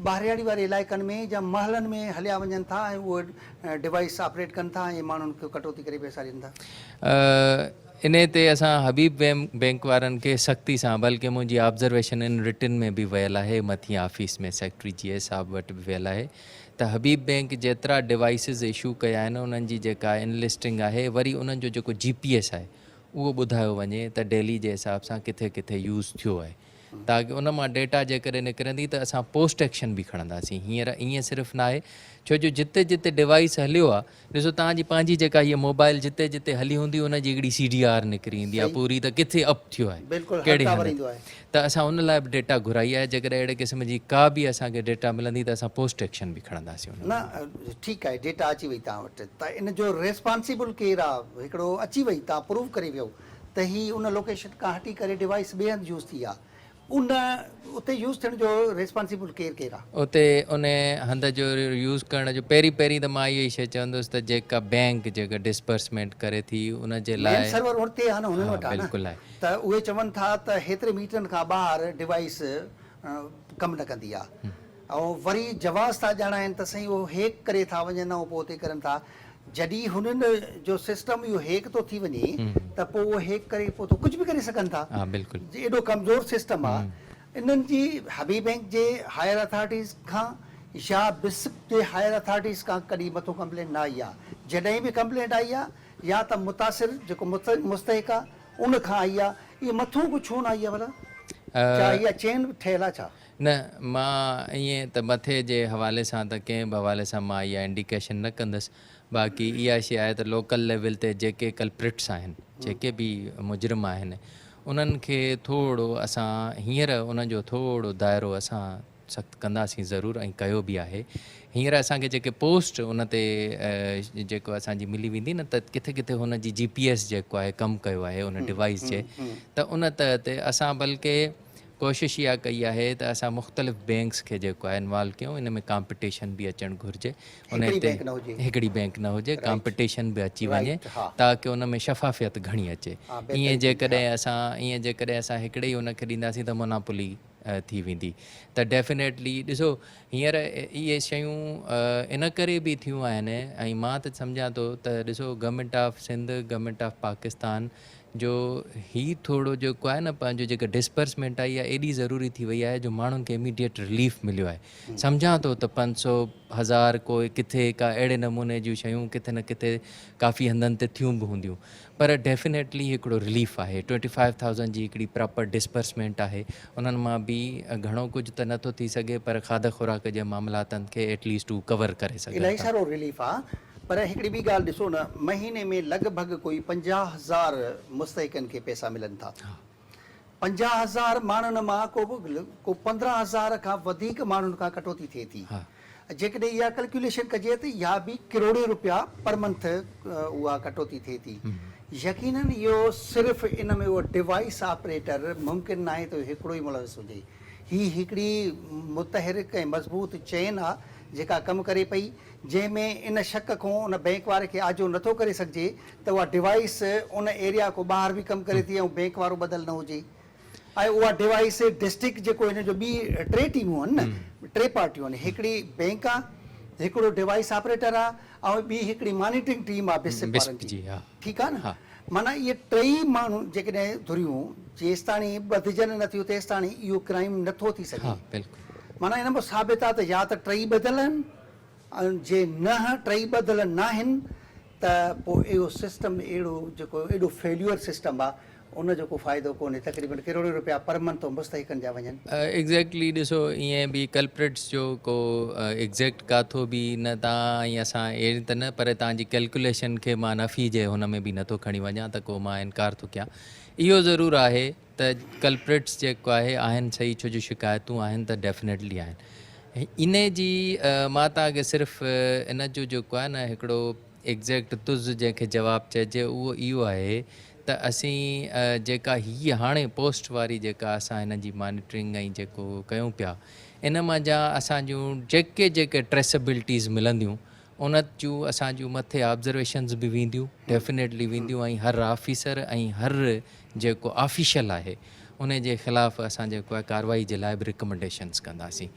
ॿाहिरियाड़ी वारे इलाइक़नि में या महलनि में हलिया वञनि था ऐं उहे डिवाइस ऑपरेट कनि था ऐं माण्हुनि खे कटौती करे पैसा ॾियनि था। इन ते असां हबीब बैंक वारनि खे सख़्ती सां, बल्कि मुंहिंजी ऑब्ज़र्वेशन इन रिटन में बि वियल आहे, मथीं ऑफिस में सेक्रेटरी GS साहब वटि बि वियल आहे, त हबीब बैंक जेतिरा डिवाइसिस इशू कया आहिनि उन्हनि जी जेका इनलिस्टिंग आहे, वरी उन्हनि जो जेको GPS आहे उहो ॿुधायो वञे त डेली जे हिसाब सां किथे किथे यूज़ थियो आहे, ताकी उन मां डेटा जेकॾहिं निकिरंदी त असां पोस्ट एक्शन बि खणंदासीं। हींअर ईअं सिर्फ़ु न आहे, छो जो जिते जिते डिवाइस हलियो आहे, ॾिसो तव्हांजी पंहिंजी जेका हीअ मोबाइल जिते जिते हली हूंदी उनजी हिकिड़ी CDR निकिरी ईंदी आहे पूरी, त किथे अप थियो आहे, कहिड़े हंधि, त असां उन लाइ बि डेटा घुराई आहे। जेकॾहिं अहिड़े क़िस्म जी का बि असांखे डेटा मिलंदी त असां पोस्ट एक्शन बि खणंदासीं। न ठीकु आहे, डेटा अची वई तव्हां वटि, त इन जो रेस्पॉन्सिबल केरु आहे? हिकिड़ो अची वई, तव्हां प्रूव करे वियो त ही उन लोकेशन खां हटी करे डिवाइस ॿिए हंधि यूज़ थी आहे, उन उते यूज़ थियण जो रेस्पॉन्सिबल केरु आहे? उते उन हंधि जो यूज़ करण जो पहिरीं त मां इहो ई शइ चवंदुसि त जेका बैंक जेका डिस्पर्समेंट करे थी उन जे लाइ सर्वर उते आहे न, हुननि वटि बिल्कुलु आहे, त उहे चवनि था त हेतिरे मीटरनि खां ॿाहिरि डिवाइस कमु न कंदी आहे, ऐं वरी जवाज़ था ॼाणाइनि त साईं उहो हैक करे था वञनि ऐं पोइ उते करनि था। जॾहिं हुननि जो सिस्टम इहो हैक थो थी वञे त पोइ उहो हैक करे पोइ तो कुझु बि करे सघनि था। बिल्कुलु एॾो कमज़ोर सिस्टम आहे। इन्हनि जी हबीब बैंक जे हायर अथॉरिटीज़ खां या बिस्प जे हायर अथॉरिटीज़ खां कॾहिं मथो कंप्लेंट न आई आहे। जॾहिं बि कंप्लेंट आई आहे या त मुतासिर जेको मुस्तहिक आहे उन खां आई आहे, इहे मथो कुझु छो न आई आहे भला? छा इहा चेन ठहियल आहे छा? न, मां ईअं त मथे जे हवाले सां त कंहिं बि हवाले सां मां इहा इंडिकेशन न कंदुसि। बाक़ी इहा शइ आहे त लोकल लेवल ते जेके कल्प्रिट्स आहिनि, जेके बि मुजरिम आहिनि, उन्हनि खे थोरो असां हींअर उन्हनि जो थोरो दाइरो असां सख़्तु कंदासीं ज़रूरु, ऐं कयो बि आहे। हींअर असांखे जेके पोस्ट उन ते जेको असांजी मिली वेंदी न, त किथे किथे हुन जी GPS जेको आहे कमु कयो आहे उन डिवाइस जे, त उन तहत असां बल्कि कोशिश इहा कई आहे त असां मुख़्तलिफ़ बैंक्स खे जेको आहे इन्वॉल्व कयूं। इन में कॉम्पिटिशन बि अचणु घुरिजे, उन ते हिकिड़ी बैंक न हुजे, कॉम्पिटिशन बि अची वञे ताकी उन में शफ़ाफ़ियत घणी अचे। ईअं जेकॾहिं असां हिकिड़े ई उनखे ॾींदासीं त मोनोपोली थी वेंदी। त डेफिनेटली ॾिसो हींअर इहे शयूं इन करे बि थियूं आहिनि, ऐं मां त सम्झां थो त ॾिसो government of Sindh, government of Pakistan जो ही थोरो जेको आहे न पंहिंजो जेका डिस्पर्समेंट आहे इहा एॾी ज़रूरी थी वई आहे जो माण्हुनि खे इमीडिएट रिलीफ मिलियो आहे। सम्झां थो त 500, 1000 कोई किथे का अहिड़े नमूने जूं शयूं किथे न किथे काफ़ी हंधनि ते थियूं बि हूंदियूं, पर डेफिनेटली हिकिड़ो रिलीफ आहे। 25,000 जी हिकिड़ी प्रॉपर डिस्पर्समेंट आहे। उन्हनि मां बि घणो कुझु त नथो थी सघे, पर खाद खुराक जे मामलातनि खे एटलीस्ट हू कवर करे सघे। इलाही सारो रिलीफ आहे, पर हिकिड़ी ॿी ॻाल्हि ॾिसो न, महीने में लॻभॻि कोई 50,000 मुस्तहिकनि खे पैसा मिलनि था। 50,000 माण्हुनि मां को 15,000 खां वधीक माण्हुनि खां कटौती थिए थी। जेकॾहिं इहा कैलकुलेशन कजे त इहा बि करोड़े रुपया पर मंथ उहा कटौती थिए थी। यकीनन इहो सिर्फ़ु इन में उहो डिवाइस ऑपरेटर मुमकिन न आहे त हिकिड़ो ई मुलविस हुजे। हीअ हिकिड़ी मुतहरिक ऐं मज़बूत चेन आहे जेका कमु करे पई, जंहिंमें इन शक खां उन बैंक वारे खे आजो नथो करे सघिजे त उहा डिवाइस उन एरिया खां ॿाहिरि बि कमु करे थी ऐं बैंक वारो बदल न हुजे। ऐं उहा डिवाइस डिस्ट्रिक्ट जेको हिन जो ॿी 3 टीमूं आहिनि न, 3 पार्टियूं आहिनि, हिकिड़ी बैंक आहे, हिकिड़ो डिवाइस ऑपरेटर आहे, ऐं ॿी हिकिड़ी मॉनिटरिंग टीम आहे बिस्प जी। ठीकु आहे न? माना इहे टई माण्हू जेकॾहिं धुरियूं जेसि ताणी ॿधिजनि नथियूं तेसि ताणी इहो क्राइम नथो थी सघे। हा बिल्कुलु माना इन में साबित आहे त या त टई ॿधियल आहिनि ऐं जे न टई ॿधियल न आहिनि त पोइ इहो सिस्टम अहिड़ो जेको एॾो फेल्यूअर सिस्टम आहे उनजो को फ़ाइदो कोन्हे। तक़रीबन करोड़ों रुपया पर मंथ मुस्तहिकनि जा वञनि। एग्ज़ैक्टली ॾिसो ईअं बि कल्प्रिट्स जो को एग्ज़ैक्ट काथो बि न तव्हां ऐं असां अहिड़ी त न पर तव्हांजी कैलकुलेशन खे मां नफ़ी जे हुन में बि नथो खणी वञा त को मां इनकार थो कयां। इहो ज़रूरु आहे त कल्प्रिट्स जेको आहे आहिनि सही, छो जो शिकायतूं आहिनि त डेफिनेटली आहिनि। इन जी मां तव्हांखे सिर्फ़ु इन जो जेको आहे न हिकिड़ो एग्ज़ैक्ट तुज़ जंहिंखे जवाबु चइजे उहो इहो आहे त असीं जेका हीअ हाणे पोस्ट वारी जेका असां हिन जी मॉनिटरिंग ऐं जेको कयूं पिया इन मां जा असांजूं जेके जेके ट्रेसेबिलिटीज़ मिलंदियूं उन जूं असांजूं मथे ऑब्ज़र्वेशन्स बि वेंदियूं, डेफिनेटली वेंदियूं, ऐं हर ऑफिसर ऐं हर जेको ऑफिशियल आहे उन जे ख़िलाफ़ु असां जेको आहे कार्रवाई जे लाइ बि रिकमेंडेशन्स कंदासीं।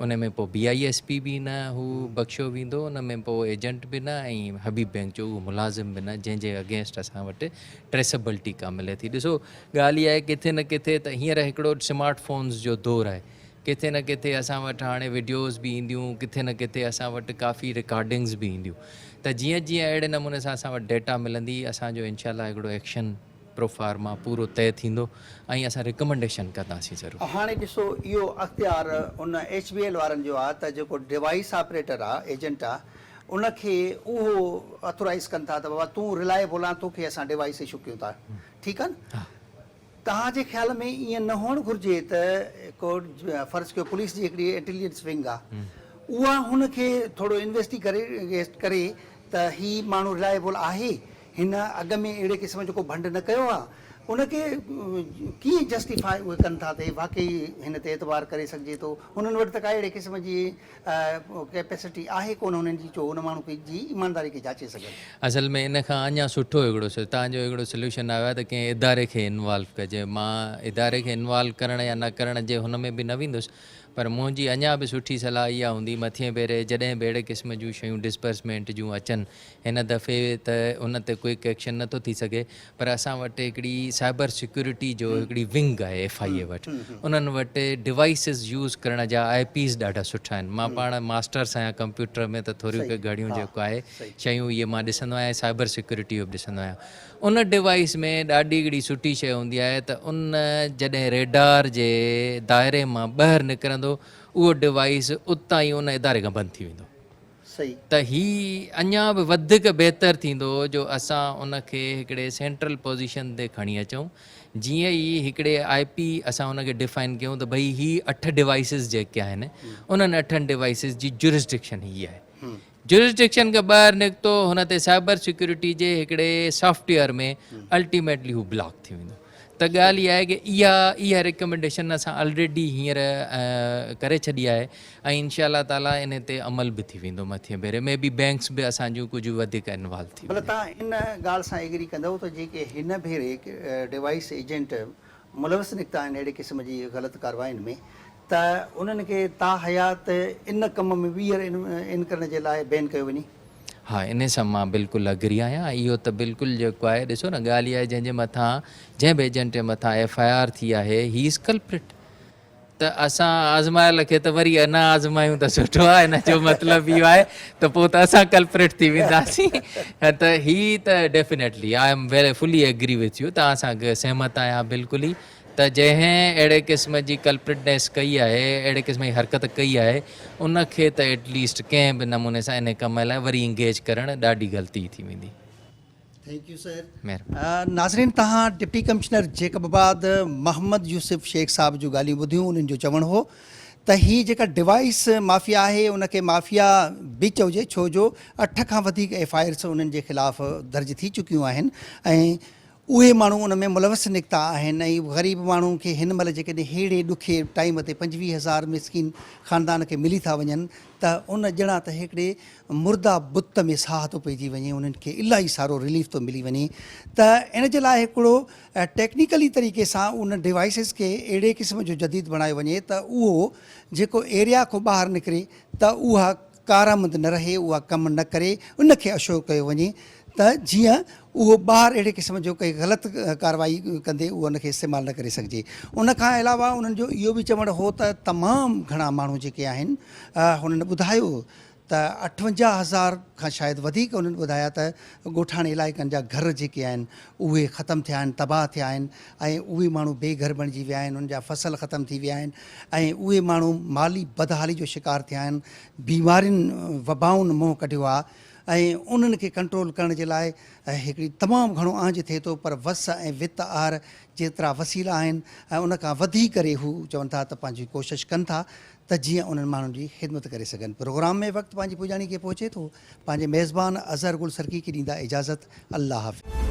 उन में पोइ BISP बि न हू बख़्शियो वेंदो, उन में पोइ एजेंट बि न, ऐं हबीब बैंक जो उहो मुलाज़िम बि न जंहिंजे अगेंस्ट असां वटि ट्रेसेबिलिटी का मिले थी। ॾिसो ॻाल्हि इहा आहे किथे न किथे त हींअर हिकिड़ो स्मार्टफोन्स जो दौरु आहे, किथे न किथे असां वटि हाणे वीडियोज़ बि ईंदियूं, किथे न किथे असां वटि काफ़ी रिकॉर्डिंग्स बि ईंदियूं। त जीअं जीअं अहिड़े नमूने सां असां वटि डेटा मिलंदी असांजो इनशाला हिकिड़ो एक्शन प्रोफार्मा पूरो तय थींदो ऐं असां रिकमेंडेशन कंदासीं ज़रूरु। हाणे ॾिसो इहो अख़्तियार उन HBL वारनि जो आहे त जेको डिवाइस ऑपरेटर आहे एजेंट आहे उनखे उहो ऑथोराइज़ कनि था त बाबा तूं रिलायबल आहे, तोखे असां डिवाइस इशू कयूं था, ठीकु आहे न। तव्हांजे ख़्याल में ईअं न हुअणु घुरिजे त को फ़र्ज़ु कयो पुलिस जी हिकिड़ी इंटेलिजेंस विंग आहे उहा हुनखे थोरो इन्वेस्टिगेट करे त हीउ माण्हू रिलायबल आहे, हिन अॻ में अहिड़े क़िस्म जो को भंड न कयो आहे, उनखे कीअं जस्टिफाई उहे कनि था त वाक़ई हिन ते एतबार करे सघिजे थो। हुननि वटि त का अहिड़े क़िस्म जी कैपेसिटी आहे कोन हुननि जी जो हुन माण्हू जी ईमानदारी खे जाचे सघनि। असल में इन खां अञा सुठो हिकिड़ो तव्हांजो हिकिड़ो सोल्यूशन आयो आहे त कंहिं इदारे खे इन्वॉल्व कजे। मां इदारे खे इन्वॉल्व करण या न करण जे हुन में बि न वेंदुसि, पर मुंहिंजी अञा बि सुठी सलाह इहा हूंदी मथे भेरे जॾहिं बि अहिड़े क़िस्म जूं शयूं डिस्पर्समेंट जूं अचनि हिन दफ़े त उन ते क्विक एक्शन नथो थी सघे, पर असां वटि हिकिड़ी साइबर सिक्योरिटी जो हिकिड़ी विंग आहे FIA वटि, उन्हनि वटि डिवाइसिस यूज़ करण जा IPs ॾाढा सुठा आहिनि। मां पाण मास्टर्स आहियां कंप्यूटर में त थोरियूं घणियूं जेको आहे शयूं इहे मां ॾिसंदो आहियां, साइबर सिक्योरिटी जो बि ॾिसंदो आहियां। उन डिवाइस में ॾाढी हिकिड़ी सुठी शइ हूंदी आहे त उन जॾहिं रेडार जे दाइरे मां ॿाहिरि निकिरंदो उहो डिवाइस उतां ई उन इदारे खां बंदि थी वेंदो। सही त हीअ अञा बि वधीक बहितर थींदो जो असां उनखे हिकिड़े सेंट्रल पोज़ीशन ते खणी अचूं। जीअं ई हिकिड़े IP असां उनखे डिफाइन कयूं त भई हीअ 8 डिवाइसिस जेके आहिनि उन्हनि 8 डिवाइसिस जी जुरिस्डिक्शन हीअ आहे। जुरिस्डिक्शन खां ॿाहिरि निकितो हुन ते साइबर सिक्योरिटी जे हिकिड़े सॉफ्टवेयर में अल्टीमेटली हू ब्लॉक थी वेंदो। त ॻाल्हि इहा आहे की इहा रिकमेंडेशन असां ऑलरेडी हींअर करे छॾी आहे ऐं इंशाअल्लाह ताला इन ते अमल बि थी वेंदो मथे भेरे में बि बैंक्स बि असांजूं कुझु वधीक इन्वॉल्व थी भले तव्हां इन ॻाल्हि सां एग्री कंदव त जेके हिन भेरे डिवाइस एजेंट मुलविस निकिता आहिनि अहिड़े क़िस्म जी ग़लति कार्रवाइनि में त उन्हनि खे ता हयात इन कम में ॿीहर इन करण जे लाइ बैन कयो वञे। हा, इन सां मां बिल्कुलु अग्री आहियां। इहो त बिल्कुलु जेको आहे ॾिसो न ॻाल्हि इहा आहे जंहिंजे मथां जंहिं बि एजेंट जे मथां FIR थी आहे ही इज़ कल्प्रिट। त असां आज़मायल खे त वरी अञा आज़मायूं त सुठो आहे, हिन जो मतिलबु इहो आहे त पोइ त असां कल्प्रिट थी वेंदासीं। त हीअ त definitely I am very fully agree with you, तव्हां सां सहमत आहियां बिल्कुलु ई। त जंहिं अहिड़े क़िस्म जी कल्प्रिटनेस कई आहे, अहिड़े क़िस्म जी हरकत कई आहे, उनखे त एटलीस्ट कंहिं बि नमूने सां इन कम लाइ वरी इंगेज करणु ॾाढी ग़लती थी वेंदी। Thank U sir. महिरबानी। नाज़रीन, तव्हां डिप्टी कमिश्नर जेकबाबाद मोहम्मद यूसुफ शेख साहब जूं ॻाल्हियूं ॿुधियूं। उन्हनि जो चवणु हो त हीअ जेका डिवाइस माफ़िया आहे उनखे माफ़िया बि चइजे, छो जो 8 खां वधीक FIRs उन्हनि जे ख़िलाफ़ु दर्ज थी चुकियूं आहिनि ऐं उहे माण्हू उन में मुलविस निकिता आहिनि ऐं ग़रीब माण्हुनि खे हिन महिल जेकॾहिं अहिड़े ॾुखे टाइम ते 25,000 मिसकिन ख़ानदान खे मिली था वञनि त उन ॼणा त हिकिड़े मुर्दा बुत में साह थो पइजी वञे, उन्हनि खे इलाही सारो रिलीफ थो मिली वञे। त इन जे लाइ हिकिड़ो टेक्निकली तरीक़े सां उन डिवाइसिस खे अहिड़े क़िस्म जो जदीद बणायो वञे त उहो जेको एरिया खां ॿाहिरि निकिरे त उहा कारआमद न रहे, उहा कमु न करे, उनखे अशोर कयो वञे त जीअं उहो ॿार अहिड़े क़िस्म जो कोई ग़लति कार्रवाई कंदे उहो उनखे इस्तेमालु न करे सघिजे। उन खां अलावा उन्हनि जो इहो बि चवणु हो त तमामु घणा माण्हू जेके आहिनि हुननि ॿुधायो त 58,000 खां शायदि वधीक उन्हनि ॿुधाया त ॻोठाणे इलाइक़नि जा घर जेके आहिनि उहे ख़तमु थिया आहिनि, तबाह थिया आहिनि ऐं उहे माण्हू बेघर बणिजी विया आहिनि, उन्हनि जा फसल ख़तमु थी विया आहिनि ऐं उहे माण्हू माली बदहाली जो शिकार थिया आहिनि, बीमारियुनि वबाउनि मुंहुं कढियो आहे ऐं उन्हनि खे कंट्रोल करण जे लाइ हिकिड़ी तमामु घणो आंज थिए थो, पर वस ऐं वित आर जेतिरा वसीला आहिनि ऐं उन खां वधी करे हू चवनि था त पंहिंजी कोशिशि कनि था त जीअं उन्हनि माण्हुनि जी ख़िदमत करे सघनि। प्रोग्राम में वक़्तु पंहिंजी पुॼाणी खे पहुचे थो। पंहिंजे मेज़बान अज़हर गुल सरकी खे ॾींदा इजाज़त। अल्लाह हाफ़िज़।